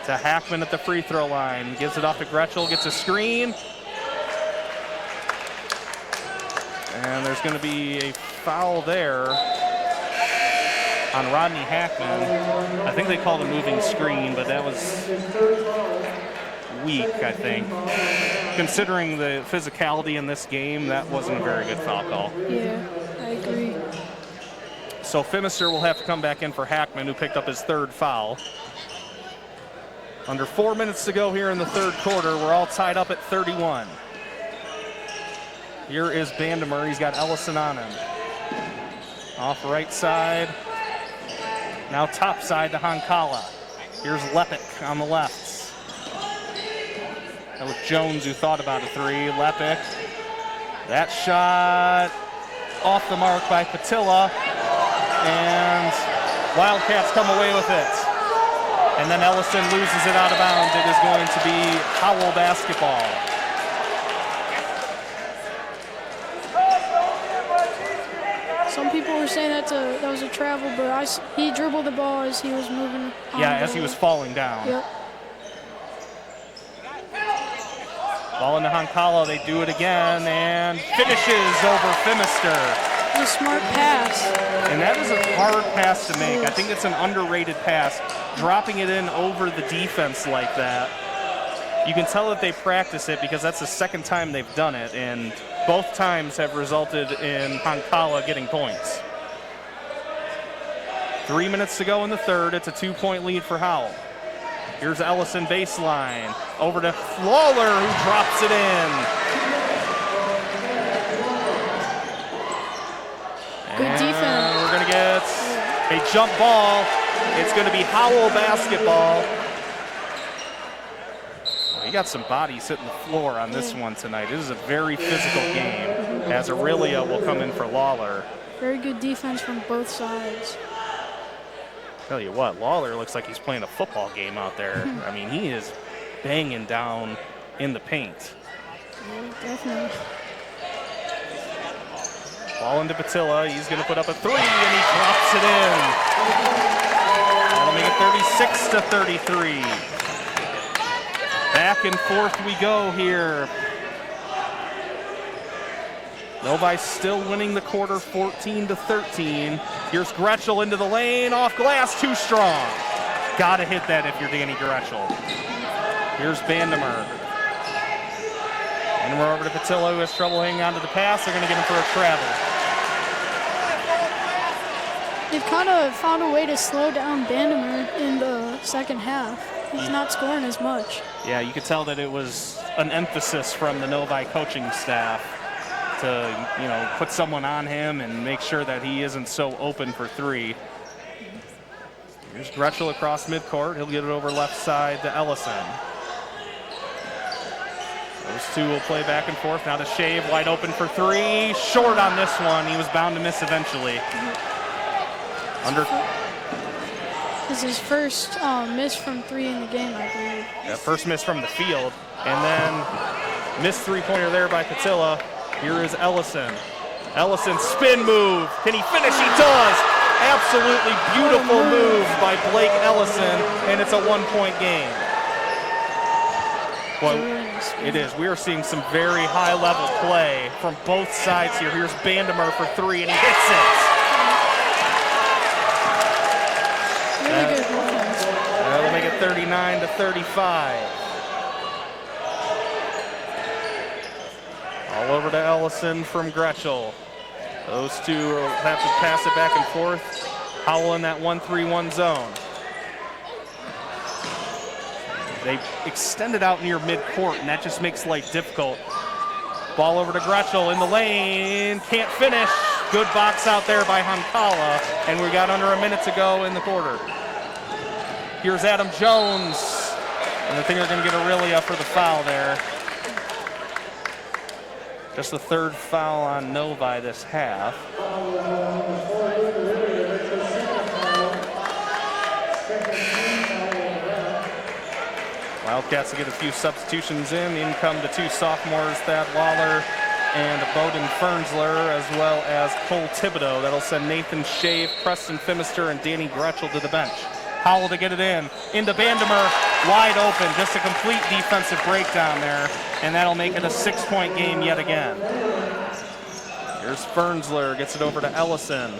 to Hackman at the free throw line. Gives it off to Gretschel, gets a screen. And there's going to be a foul there on Rodney Hackman. I think they called a moving screen, but that was weak, I think. Considering the physicality in this game, that wasn't a very good foul call. Yeah, I agree. So Phimister will have to come back in for Hackman, who picked up his third foul. Under 4 minutes to go here in the third quarter. We're all tied up at 31. Here is Vandemer. He's got Ellison on him. Off right side. Now top side to Hankala. Here's Lepic on the left. That was Jones who thought about a three. Lepic. That shot off the mark by Patilla, and Wildcats come away with it. And then Ellison loses it out of bounds. It is going to be Howell basketball. Some people were saying that was a travel, but he dribbled the ball as he was moving. Yeah, as he was falling down. Yep. Ball into Honkala, they do it again, and finishes over Phimister. It's a smart pass. And that is a hard pass to make. I think it's an underrated pass. Dropping it in over the defense like that. You can tell that they practice it because that's the second time they've done it, and both times have resulted in Honkala getting points. 3 minutes to go in the third. It's a 2-point lead for Howell. Here's Ellison baseline. Over to Lawler, who drops it in. Good defense. We're going to get a jump ball. It's going to be Howell basketball. Well, you got some bodies hitting the floor on this one tonight. This is a very physical game, as Aurelia will come in for Lawler. Very good defense from both sides. Tell you what, Lawler looks like he's playing a football game out there. I mean, he is banging down in the paint. Yeah, definitely. Ball into Patilla. He's going to put up a three, and he drops it in. That'll make it 36-33. Back and forth we go here. Novi still winning the quarter 14-13. Here's Gretschel into the lane, off glass, too strong. Gotta hit that if you're Danny Gretschel. Here's Vandemer. And we're over to Patilla, who has trouble hanging on to the pass. They're gonna get him for a travel. They've kind of found a way to slow down Vandemer in the second half. He's not scoring as much. Yeah, you could tell that it was an emphasis from the Novi coaching staff to, you know, put someone on him and make sure that he isn't so open for three. Here's Gretschel across midcourt. He'll get it over left side to Ellison. Those two will play back and forth. Now to Shave, wide open for three. Short on this one. He was bound to miss eventually. This is his first miss from three in the game, I believe. Yeah, first miss from the field. And then missed three-pointer there by Patilla. Here is Ellison. Ellison spin move. Can he finish? He does. Absolutely beautiful move by Blake Ellison, and it's a one-point game. Well, it is. We are seeing some very high-level play from both sides here. Here's Vandemer for three, and he hits it. Really good defense. That'll make it 39-35. All over to Ellison from Gretschel. Those two will have to pass it back and forth. Howell in that 1-3-1 zone. They extend it out near midcourt, and that just makes life difficult. Ball over to Gretschel in the lane. Can't finish. Good box out there by Honkala, and we got under a minute to go in the quarter. Here's Adam Jones, and I think they're going to get Aurelia for the foul there. Just the third foul on Novi this half. Wildcats will get a few substitutions in. In come the two sophomores, Thad Lawler and Bowden Fernsler, as well as Cole Thibodeau. That'll send Nathan Shave, Preston Phimister, and Danny Gretschel to the bench. Howell to get it in, into Vandemer, wide open, just a complete defensive breakdown there, and that'll make it a 6-point game yet again. Here's Fernsler, gets it over to Ellison.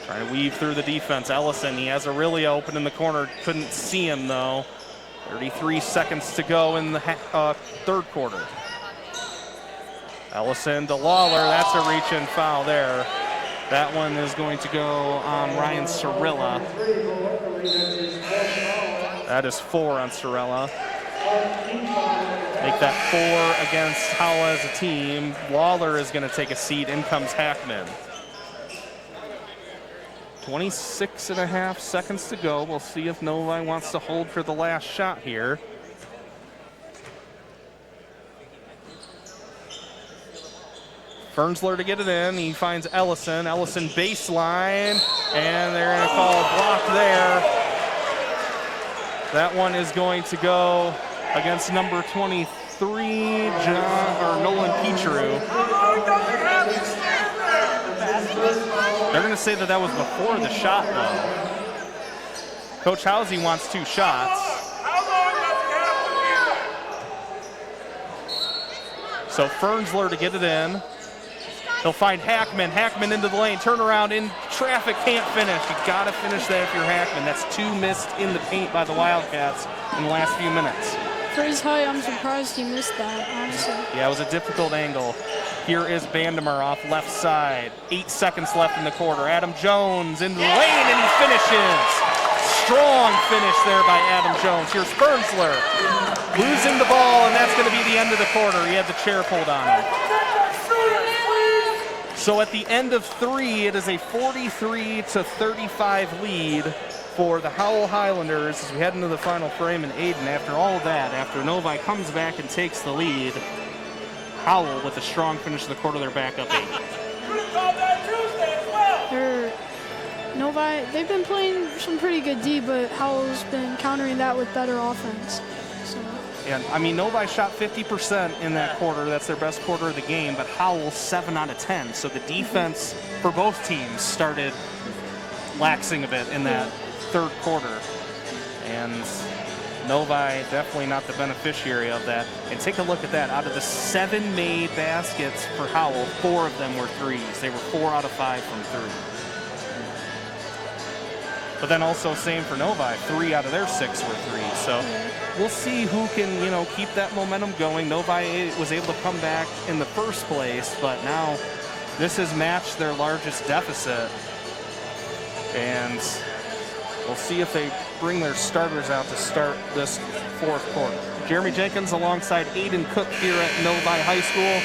Trying to weave through the defense. Ellison, he has Aurelia open in the corner, couldn't see him though. 33 seconds to go in the third quarter. Ellison to Lawler, that's a reach-in foul there. That one is going to go on Ryan Cirilla. That is 4 on Cirilla. Make that 4 against Howell as a team. Lawler is going to take a seat. In comes Hackman. 26.5 seconds to go. We'll see if Novi wants to hold for the last shot here. Fernsler to get it in. He finds Ellison. Ellison baseline, and they're going to call a block there. That one is going to go against number 23, Nolan Petru. They're going to say that was before the shot, though. Coach Housey wants 2 shots. So Fernsler to get it in. He'll find Hackman. Hackman into the lane. Turnaround in traffic. Can't finish. You got to finish that if you're Hackman. That's 2 missed in the paint by the Wildcats in the last few minutes. For his height, I'm surprised he missed that, honestly. Yeah, it was a difficult angle. Here is Vandemer off left side. 8 seconds left in the quarter. Adam Jones into the lane, and he finishes. Strong finish there by Adam Jones. Here's Fernsler losing the ball, and that's going to be the end of the quarter. He had the chair pulled on him. So at the end of 3, it is a 43-35 lead for the Howell Highlanders as we head into the final frame. And Aiden, after all of that, after Novi comes back and takes the lead, Howell with a strong finish of the quarter, they're back up 8. Novi, they've been playing some pretty good D, but Howell's been countering that with better offense. So. Yeah, I mean, Novi shot 50% in that quarter. That's their best quarter of the game, but Howell 7 out of 10. So the defense for both teams started laxing a bit in that third quarter. And Novi definitely not the beneficiary of that. And take a look at that. Out of the 7 made baskets for Howell, 4 of them were threes. They were 4 out of 5 from 3. But then also same for Novi, 3 out of their 6 were threes. So we'll see who can, keep that momentum going. Novi was able to come back in the first place, but now this has matched their largest deficit. And we'll see if they bring their starters out to start this fourth quarter. Jeremy Jenkins alongside Aiden Cook here at Novi High School,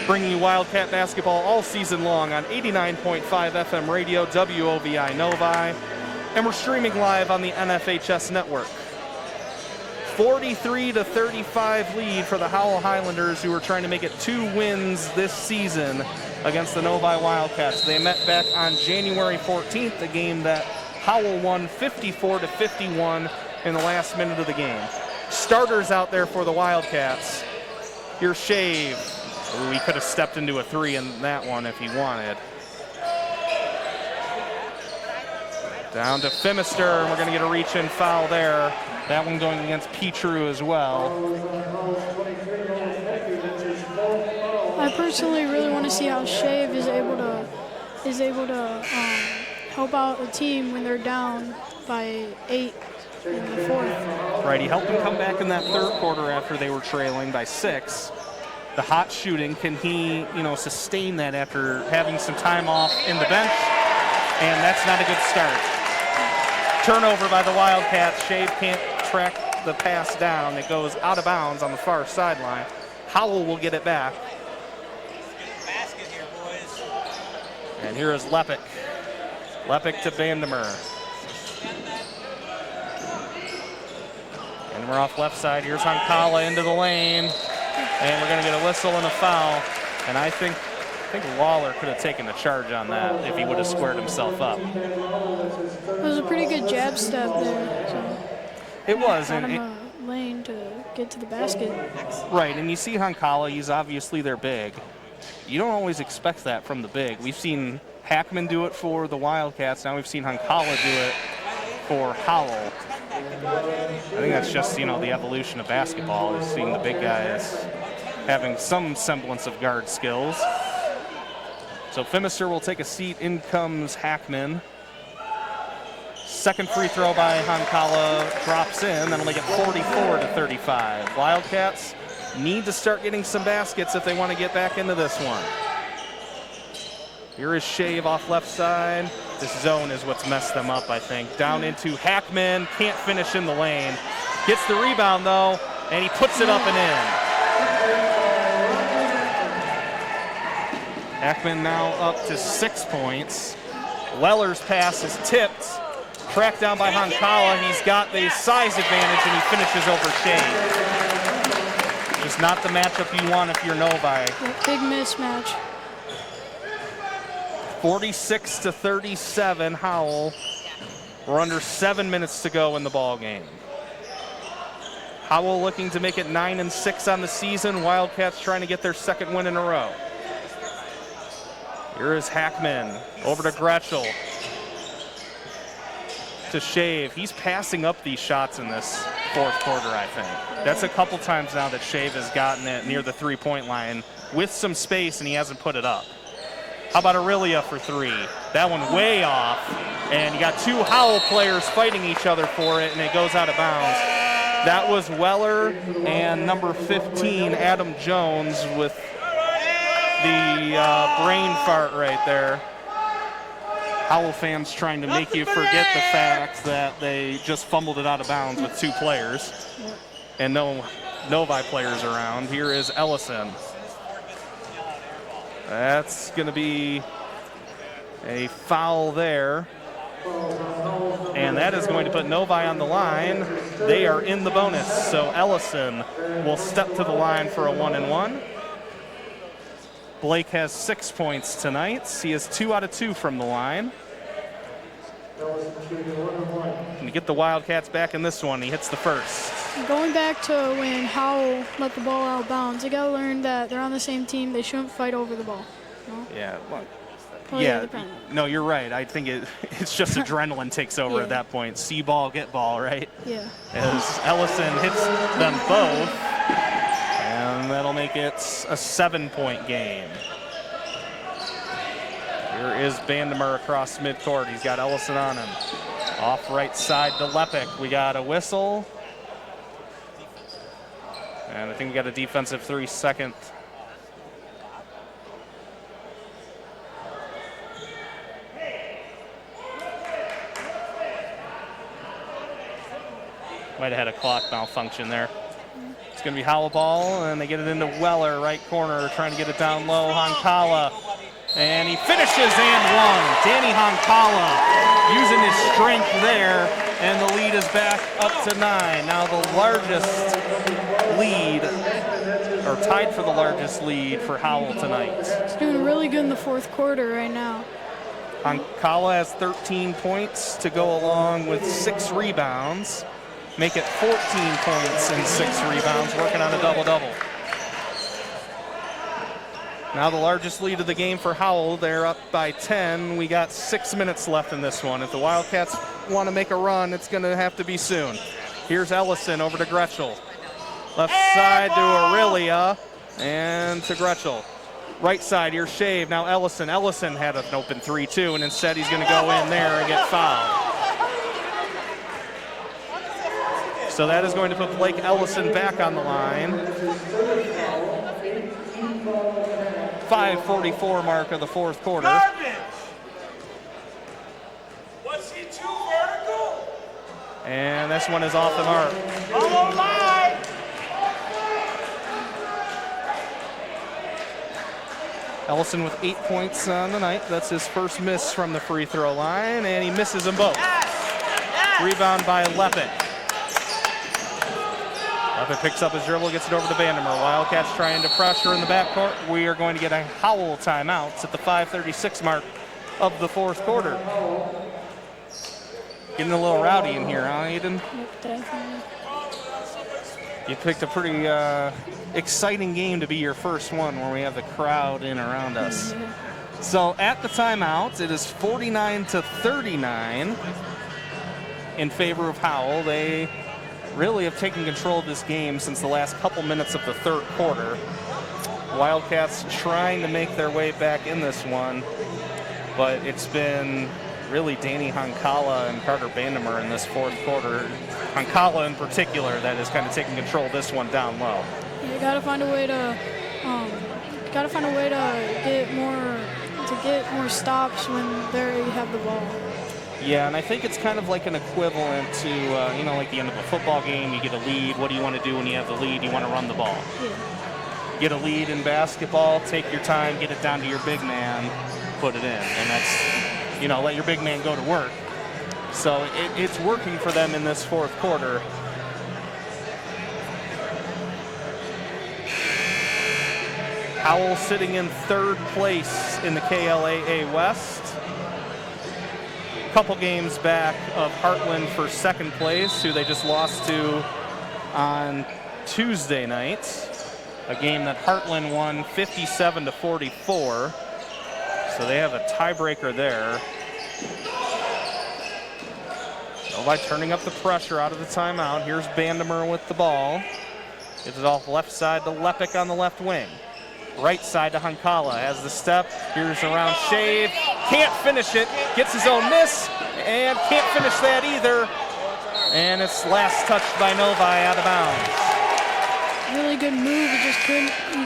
bringing you Wildcat basketball all season long on 89.5 FM radio, WOVI Novi. And we're streaming live on the NFHS network. 43-35 lead for the Howell Highlanders, who are trying to make it 2 wins this season against the Novi Wildcats. They met back on January 14th, a game that Howell won 54-51 in the last minute of the game. Starters out there for the Wildcats. Here's Shave. Ooh, he could have stepped into a 3 in that one if he wanted. Down to Phimister, and we're going to get a reach-in foul there. That one going against Petru as well. I personally really want to see how Shave is able to help out a team when they're down by 8 in the fourth. Right, he helped them come back in that third quarter after they were trailing by 6. The hot shooting, can he, sustain that after having some time off in the bench? And that's not a good start. Turnover by the Wildcats. Shave can't track the pass down. It goes out of bounds on the far sideline. Howell will get it back. And here is Lepic. Lepic to Vandemer. And we're off left side. Here's Hankala into the lane. And we're going to get a whistle and a foul. And I think Lawler could have taken the charge on that if he would have squared himself up. It was a pretty good jab step there. So it was. and a lane to get to the basket. Right, and you see Hankala, he's obviously their big. You don't always expect that from the big. We've seen Hackman do it for the Wildcats. Now we've seen Hankala do it for Howell. I think that's just, the evolution of basketball, is seeing the big guys having some semblance of guard skills. So Phimister will take a seat. In comes Hackman. Second free throw by Hankala drops in. That'll make it 44-35. Wildcats need to start getting some baskets if they want to get back into this one. Here is Shave off left side. This zone is what's messed them up, I think. Down into Hackman. Can't finish in the lane. Gets the rebound, though, and he puts it up and in. Hackman now up to 6 points. Weller's pass is tipped. Tracked down by Hankala. He's got the size advantage, and he finishes over Shave. Just not the matchup you want if you're Novi. Big mismatch. 46-37, Howell. We're under 7 minutes to go in the ball game. Howell looking to make it 9-6 on the season. Wildcats trying to get their second win in a row. Here is Hackman over to Gretschel. To Shave. He's passing up these shots in this fourth quarter, I think. That's a couple times now that Shave has gotten it near the three-point line with some space, and he hasn't put it up. How about Aurelia for three? That one way off, and you got two Howell players fighting each other for it, and it goes out of bounds. That was Weller and number 15, Adam Jones, with the brain fart right there. Howell fans trying to make you forget the fact that they just fumbled it out of bounds with two players and no Novi players around. Here is Ellison. That's going to be a foul there. And that is going to put Novi on the line. They are in the bonus, so Ellison will step to the line for a 1-and-1. Blake has 6 points tonight. He is 2 out of 2 from the line. And to get the Wildcats back in this one, he hits the first. Going back to when Howell let the ball out of bounds, they got to learn that they're on the same team. They shouldn't fight over the ball. No? Yeah. Well, yeah. No, you're right. I think it's just adrenaline takes over at that point. See ball, get ball, right? Yeah. As Ellison hits them both, and that'll make it a 7-point game. Here is Vandemer across midcourt. He's got Ellison on him. Off right side to Lepic. We got a whistle. And I think we got a defensive 3-second. Might have had a clock malfunction there. It's going to be Howell ball, and they get it into Weller, right corner, trying to get it down low. Honkala, and he finishes and one. Danny Honkala using his strength there, and the lead is back up to 9. Now the largest lead, or tied for the largest lead for Howell tonight. He's doing really good in the fourth quarter right now. Honkala has 13 points to go along with 6 rebounds. Make it 14 points and 6 rebounds, working on a double-double. Now the largest lead of the game for Howell. They're up by 10. We got 6 minutes left in this one. If the Wildcats want to make a run, it's going to have to be soon. Here's Ellison over to Gretschel. Left side to Aurelia and to Gretschel. Right side, here's Shave. Now Ellison. Ellison had an open 3-2, and instead he's going to go in there and get fouled. So that is going to put Blake Ellison back on the line. 5:44 mark of the fourth quarter. And this one is off the mark. Ellison with 8 points on the night. That's his first miss from the free throw line, and he misses them both. Rebound by Lepic. Lepic picks up his dribble, gets it over to Vandemer. Wildcats trying to pressure in the backcourt. We are going to get a Howell timeout at the 5:36 mark of the fourth quarter. Getting a little rowdy in here, huh, Eden? Definitely. You picked a pretty exciting game to be your first one where we have the crowd in around us. So at the timeout, it is 49-39 in favor of Howell. They really have taken control of this game since the last couple minutes of the third quarter. Wildcats trying to make their way back in this one, but it's been really Danny Honkala and Carter Vandemer in this fourth quarter. Honkala in particular that is kind of taking control of this one down low. You gotta find a way to get more stops when they have the ball. Yeah, and I think it's kind of like an equivalent to, like the end of a football game. You get a lead. What do you want to do when you have the lead? You want to run the ball. Yeah. Get a lead in basketball, take your time, get it down to your big man, put it in. And that's, let your big man go to work. So it's working for them in this fourth quarter. Howell sitting in third place points in the KLAA West. A couple games back of Heartland for second place, who they just lost to on Tuesday night. A game that Heartland won 57-44. So they have a tiebreaker there. Novi turning up the pressure out of the timeout. Here's Vandemer with the ball. Gives it off left side to Lepic on the left wing. Right side to Hankala. Has the step. Here's around Shave. Can't finish it. Gets his own miss. And can't finish that either. And it's last touched by Novi out of bounds. Really good move. He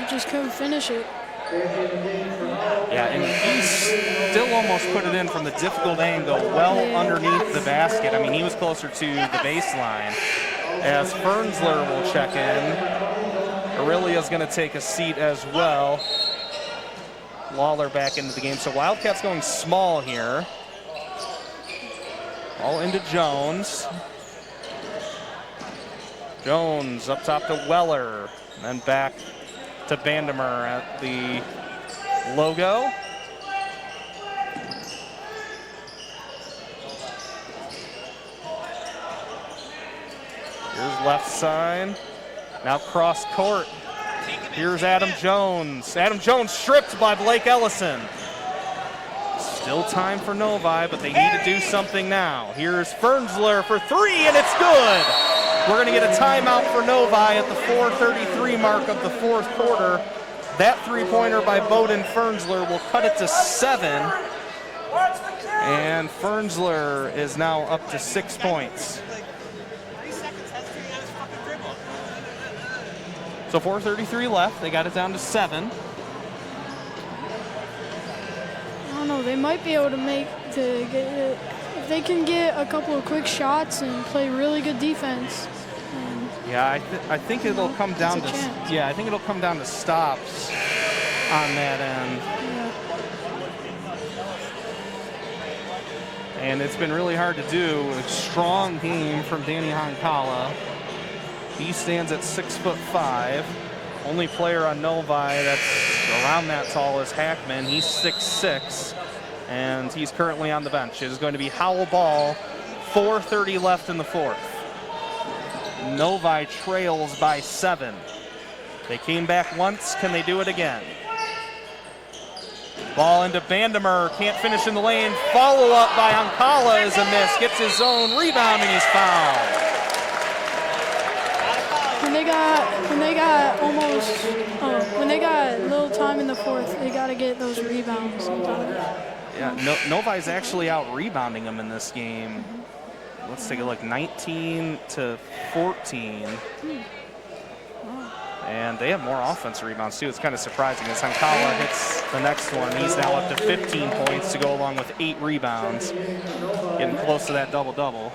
just couldn't finish it. Yeah, and he still almost put it in from the difficult angle, well underneath the basket. I mean, he was closer to the baseline. As Fernsler will check in, Aurelia's going to take a seat as well. Lawler back into the game. So Wildcats going small here. All into Jones. Jones up top to Weller, and then back to Vandemer at the logo. Here's left side. Now cross court. Here's Adam Jones. Adam Jones stripped by Blake Ellison. Still time for Novi, but they need to do something now. Here's Fernsler for three, and it's good. We're going to get a timeout for Novi at the 4:33 mark of the fourth quarter. That three-pointer by Bowden Fernsler will cut it to 7. And Fernsler is now up to 6 points. So 4:33 left. They got it down to 7. I don't know. They might be able to get it. If they can get a couple of quick shots and play really good defense. Yeah, I think it'll come down to I think it'll come down to stops on that end. Yeah. And it's been really hard to do. A strong game from Danny Hankala. He stands at 6'5". Only player on Novi that's around that tall is Hackman. He's 6'6", and he's currently on the bench. It is going to be Howell ball. 4:30 left in the fourth. Novi trails by 7. They came back once. Can they do it again? Ball into Vandemer. Can't finish in the lane. Follow up by Hankala is a miss. Gets his own rebound and he's fouled. When they got a little time in the fourth, they got to get those rebounds. Yeah, Novi's actually out rebounding them in this game. Let's take a look, 19-14. And they have more offensive rebounds too. It's kind of surprising as Hankala hits the next one. He's now up to 15 points to go along with 8 rebounds. Getting close to that double-double.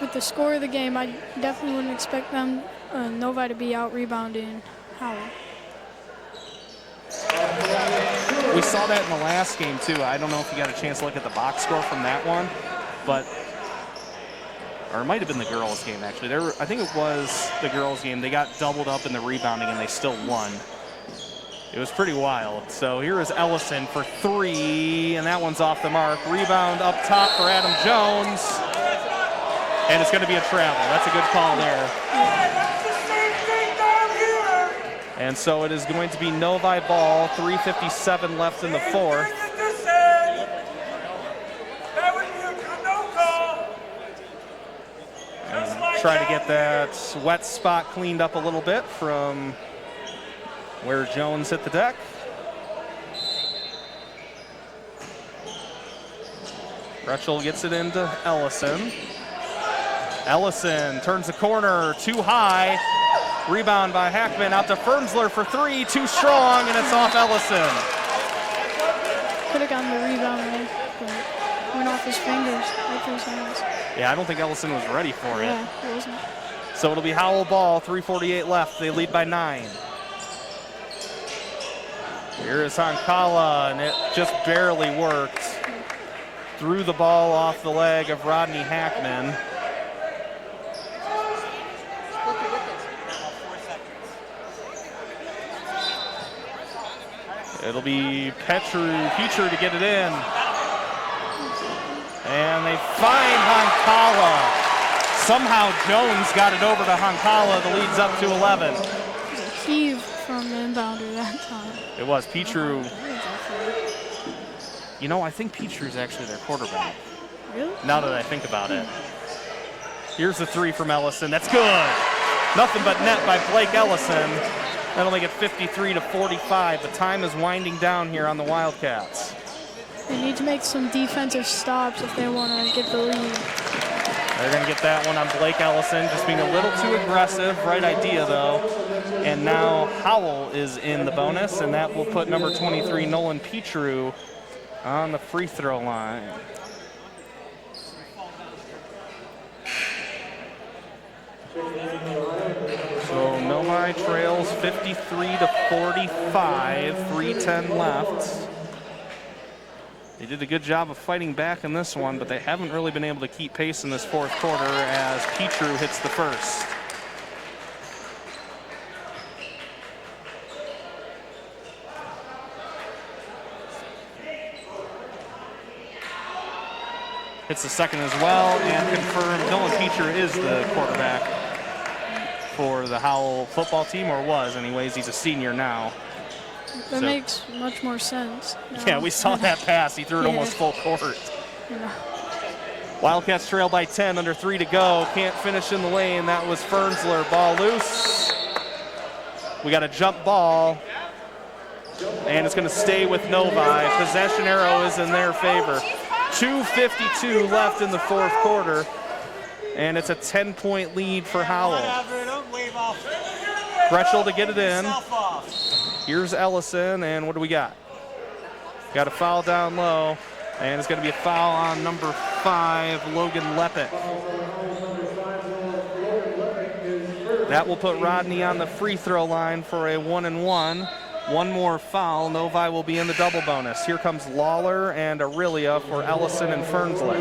With the score of the game, I definitely wouldn't expect them, Novi, to be out rebounding Howell. We saw that in the last game too. I don't know if you got a chance to look at the box score from that one, but or it might have been the girls' game, actually. I think it was the girls' game. They got doubled up in the rebounding, and they still won. It was pretty wild. So here is Ellison for 3, and that one's off the mark. Rebound up top for Adam Jones, and it's going to be a travel. That's a good call there. And so it is going to be Novi ball, 3:57 left in the fourth. Try to get that wet spot cleaned up a little bit from where Jones hit the deck. Rutschel gets it into Ellison. Ellison turns the corner, too high. Rebound by Hackman, out to Fernsler for 3, too strong, and it's off Ellison. Could have gotten the rebound there, but went off his fingers, right through his hands. Yeah, I don't think Ellison was ready for it. Yeah, he wasn't. So it'll be Howell ball, 3:48 left. They lead by 9. Here is Hankala, and it just barely worked. Threw the ball off the leg of Rodney Hackman. It'll be Petru to get it in. And they find Honkala. Somehow Jones got it over to Honkala. The lead's up to 11. It was a heave from the inbounder that time. It was Petru. You know, I think Petru's actually their quarterback. Really? Now that I think about it. Here's the three from Ellison. That's good. Nothing but net by Blake Ellison. That'll make it 53-45. The time is winding down here on the Wildcats. They need to make some defensive stops if they want to get the lead. They're going to get that one on Blake Ellison, just being a little too aggressive. Right idea, though. And now Howell is in the bonus, and that will put number 23, Nolan Petru, on the free throw line. So Novi trails 53-45, 3:10 left. They did a good job of fighting back in this one, but they haven't really been able to keep pace in this fourth quarter as Petru hits the first. Hits the second as well, and confirmed Nolan Petru is the quarterback for the Howell football team, or was anyways. He's a senior now. That makes much more sense. Yeah, we saw that pass. He threw it almost full court. Yeah. Wildcats trail by 10, under 3 to go. Can't finish in the lane. That was Fernsler. Ball loose. We got a jump ball, and it's going to stay with Novi. Possession arrow is in their favor. 2:52 left in the fourth quarter, and it's a 10-point lead for Howell. Gretschel to get it in. Here's Ellison, and what do we got? Got a foul down low, and it's going to be a foul on number 5, Logan Lepick. That will put Rodney on the free throw line for a 1-and-1. One more foul, Novi will be in the double bonus. Here comes Lawler and Aurelia for Ellison and Fernsler.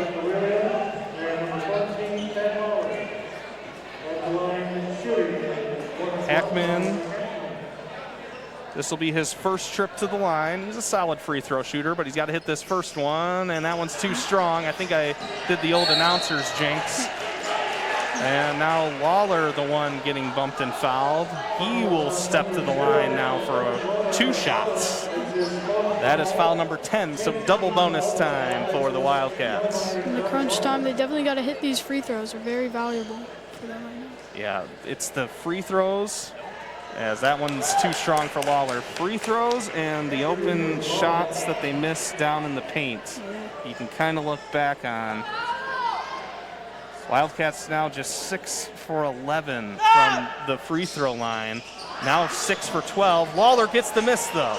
Hackman, this will be his first trip to the line. He's a solid free throw shooter, but he's got to hit this first one, and that one's too strong. I think I did the old announcer's jinx. And now Lawler, the one getting bumped and fouled. He will step to the line now for 2 shots. That is foul number 10, so double bonus time for the Wildcats. In the crunch time, they definitely got to hit these free throws. They're very valuable for them right now. Yeah, it's the free throws, as that one's too strong for Lawler. Free throws and the open shots that they miss down in the paint. You can kind of look back on. Wildcats now just 6 for 11 from the free throw line. Now 6 for 12. Lawler gets the miss, though.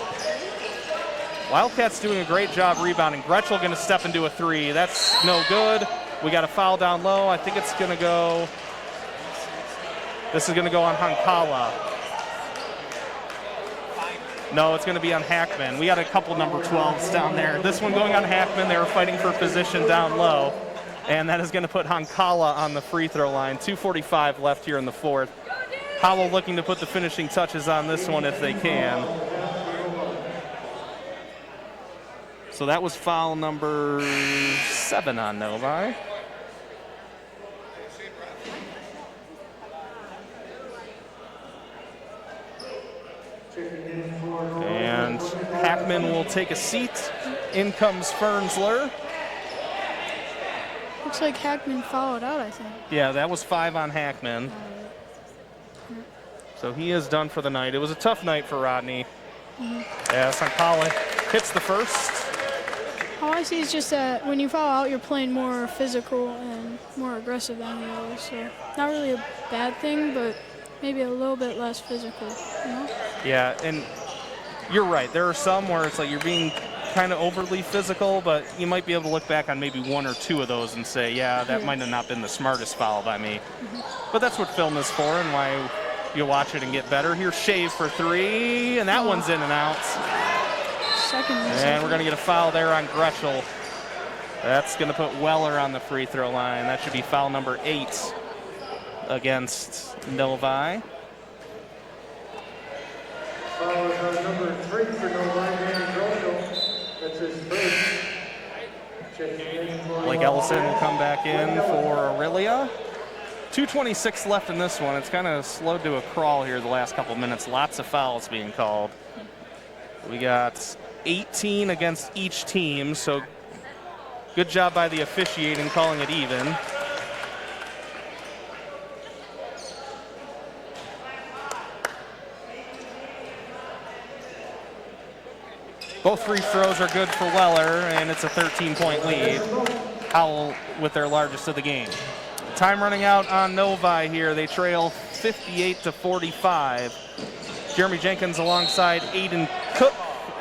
Wildcats doing a great job rebounding. Gretschel going to step into a 3. That's no good. We got a foul down low. I think it's going to go. This is going to go on Honkala. No, it's going to be on Hackman. We got a couple number 12s down there. This one going on Hackman. They were fighting for position down low. And that is going to put Honkala on the free throw line. 2:45 left here in the fourth. Howell looking to put the finishing touches on this one if they can. So that was foul number 7 on Novi. And Hackman will take a seat. In comes Fernsler. Looks like Hackman fouled out, I think. Yeah, that was 5 on Hackman. So he is done for the night. It was a tough night for Rodney. Yeah, Honkala hits the first. All I see is just that when you foul out, you're playing more physical and more aggressive than the others. So not really a bad thing, but maybe a little bit less physical, you know? Yeah, and you're right. There are some where it's like you're being kind of overly physical, but you might be able to look back on maybe 1 or 2 of those and say, yeah, that might have not been the smartest foul by me. But that's what film is for and why you watch it and get better. Here's Shave for 3, and that one's in and out. And we're going to get a foul there on Gretschel. That's going to put Weller on the free throw line. That should be foul number 8 against Novi. Foul number 3 for Novi. like Ellison will come back in for Aurelia. 2:26 left in this one. It's kind of slowed to a crawl here the last couple minutes. Lots of fouls being called. We got 18 against each team, so good job by the officiating calling it even. Both free throws are good for Weller, and it's a 13-point lead. Howell with their largest of the game. Time running out on Novi here. They trail 58-45. Jeremy Jenkins alongside Aiden Cook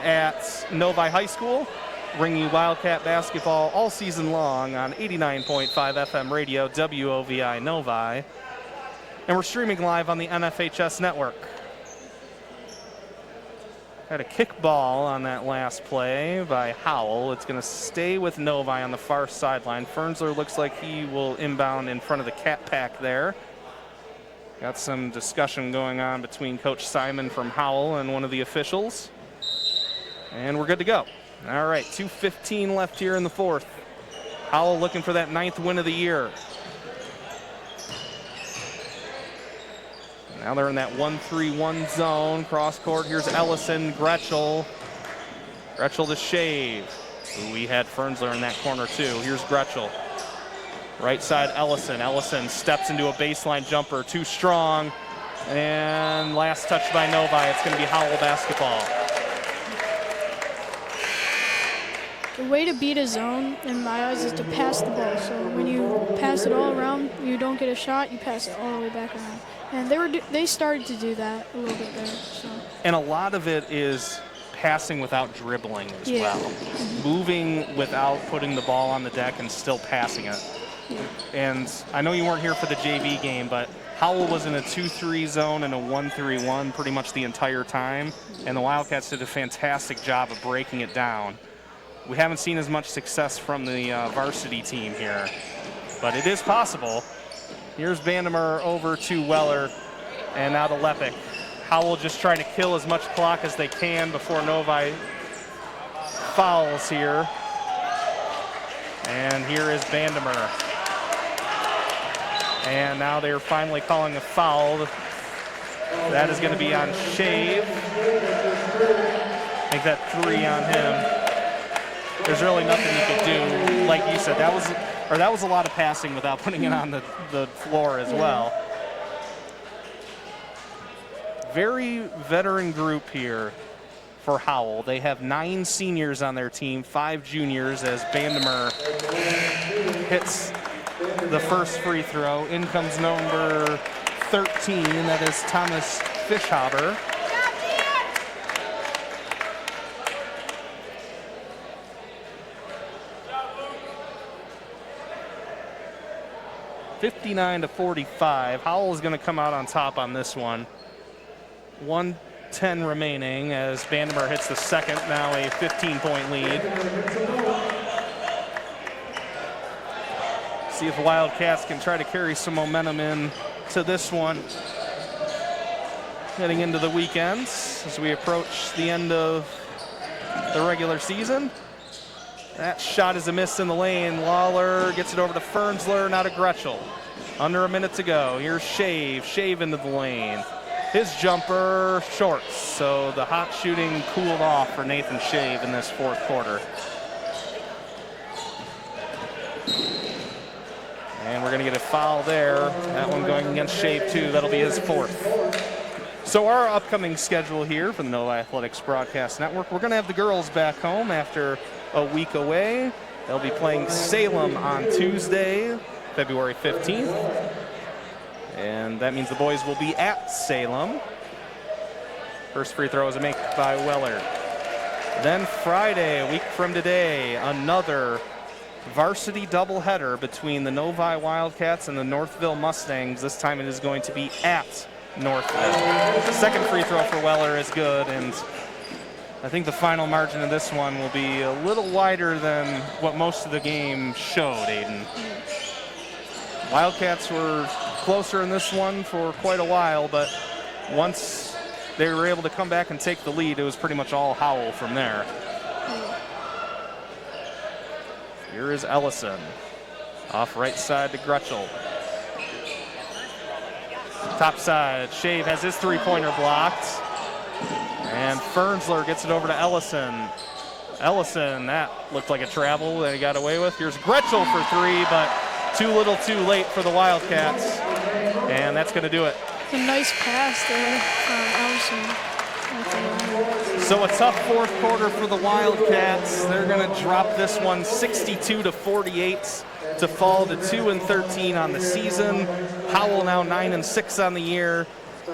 at Novi High School. Bringing you Wildcat basketball all season long on 89.5 FM radio, WOVI Novi. And we're streaming live on the NFHS network. Had a kickball on that last play by Howell. It's going to stay with Novi on the far sideline. Fernsler looks like he will inbound in front of the Cat Pack there. Got some discussion going on between Coach Simon from Howell and one of the officials. And we're good to go. All right, 2:15 left here in the fourth. Howell looking for that 9th win of the year. Now they're in that 1-3-1 zone. Cross court, here's Ellison, Gretschel. Gretschel to Shave. Ooh, we had Fernsler in that corner too. Here's Gretschel. Right side, Ellison. Ellison steps into a baseline jumper, too strong. And last touch by Novi, it's gonna be Howell basketball. The way to beat a zone, in my eyes, is to pass the ball. So when you pass it all around, you don't get a shot, you pass it all the way back around. And they started to do that a little bit there. So. And a lot of it is passing without dribbling as well. Mm-hmm. Moving without putting the ball on the deck and still passing it. Yeah. And I know you weren't here for the JV game, but Howell was in a 2-3 zone and a 1-3-1 pretty much the entire time. And the Wildcats did a fantastic job of breaking it down. We haven't seen as much success from the varsity team here, but it is possible. Here's Vandemer over to Weller, and now to Lepic. Howell just trying to kill as much clock as they can before Novi fouls here. And here is Vandemer. And now they're finally calling a foul. That is going to be on Shave. Make that 3 on him. There's really nothing you could do. Like you said, that was a lot of passing without putting it on the floor as well. Very veteran group here for Howell. They have 9 seniors on their team, 5 juniors as Vandemer hits the first free throw. In comes number 13, that is Thomas Fischhaber. 59-45. Howell is going to come out on top on this one. 1:10 remaining as Vandemer hits the second, now a 15-point lead. See if the Wildcats can try to carry some momentum in to this one heading into the weekends as we approach the end of the regular season. That shot is a miss in the lane. Lawler gets it over to Fernsler, now to Gretschel. Under a minute to go. Here's Shave. Shave into the lane. His jumper short, so the hot shooting cooled off for Nathan Shave in this fourth quarter. And we're going to get a foul there. That one going against Shave too. That'll be his 4th. So our upcoming schedule here for the Novi Athletics Broadcast Network, we're going to have the girls back home after a week away. They'll be playing Salem on Tuesday, February 15th. And that means the boys will be at Salem. First free throw is a make by Weller. Then Friday, a week from today, another varsity doubleheader between the Novi Wildcats and the Northville Mustangs. This time it is going to be at Northville. The second free throw for Weller is good, and I think the final margin of this one will be a little wider than what most of the game showed, Aiden. Wildcats were closer in this one for quite a while, but once they were able to come back and take the lead, it was pretty much all Howell from there. Here is Ellison. Off right side to Gretschel. Top side, Shave has his three-pointer blocked. And Fernsler gets it over to Ellison. Ellison, that looked like a travel that he got away with. Here's Gretschel for three, but too little too late for the Wildcats. And that's going to do it. A nice pass there from Ellison. So a tough fourth quarter for the Wildcats. They're going to drop this one 62-48 to fall to 2-13 on the season. Howell now 9-6 on the year,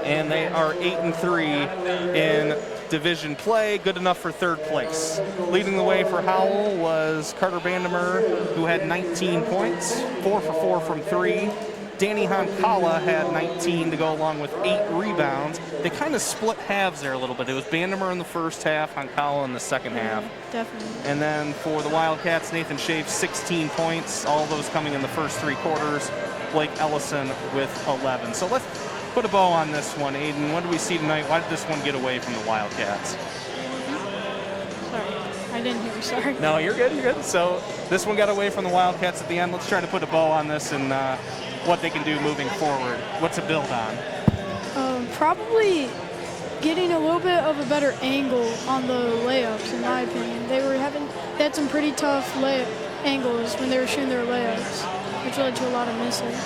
and they are 8-3 in division play, good enough for third place. Leading the way for Howell was Carter Vandemer, who had 19 points, 4 for 4 from 3. Danny Honkala had 19 to go along with 8 rebounds. They kind of split halves there a little bit. It was Vandemer in the first half, Honkala in the second half. Definitely. And then for the Wildcats, Nathan Shave, 16 points, all those coming in the first 3 quarters. Blake Ellison with 11. So let's put a bow on this one. Aiden, what do we see tonight? Why did this one get away from the Wildcats? Sorry, I didn't hear you, sorry. No, you're good, you're good. So this one got away from the Wildcats at the end. Let's try to put a bow on this and what they can do moving forward. What's to build on? Probably getting a little bit of a better angle on the layups, in my opinion. They had some pretty tough angles when they were shooting their layups, which led to a lot of misses.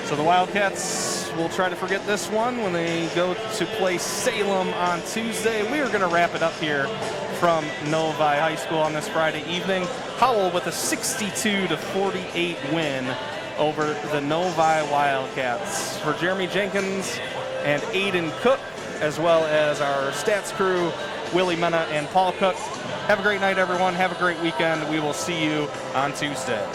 So the Wildcats will try to forget this one when they go to play Salem on Tuesday. We are going to wrap it up here from Novi High School on this Friday evening. Howell with a 62-48 win over the Novi Wildcats. For Jeremy Jenkins and Aiden Cook, as well as our stats crew, Willie Mena and Paul Cook. Have a great night, everyone. Have a great weekend. We will see you on Tuesday.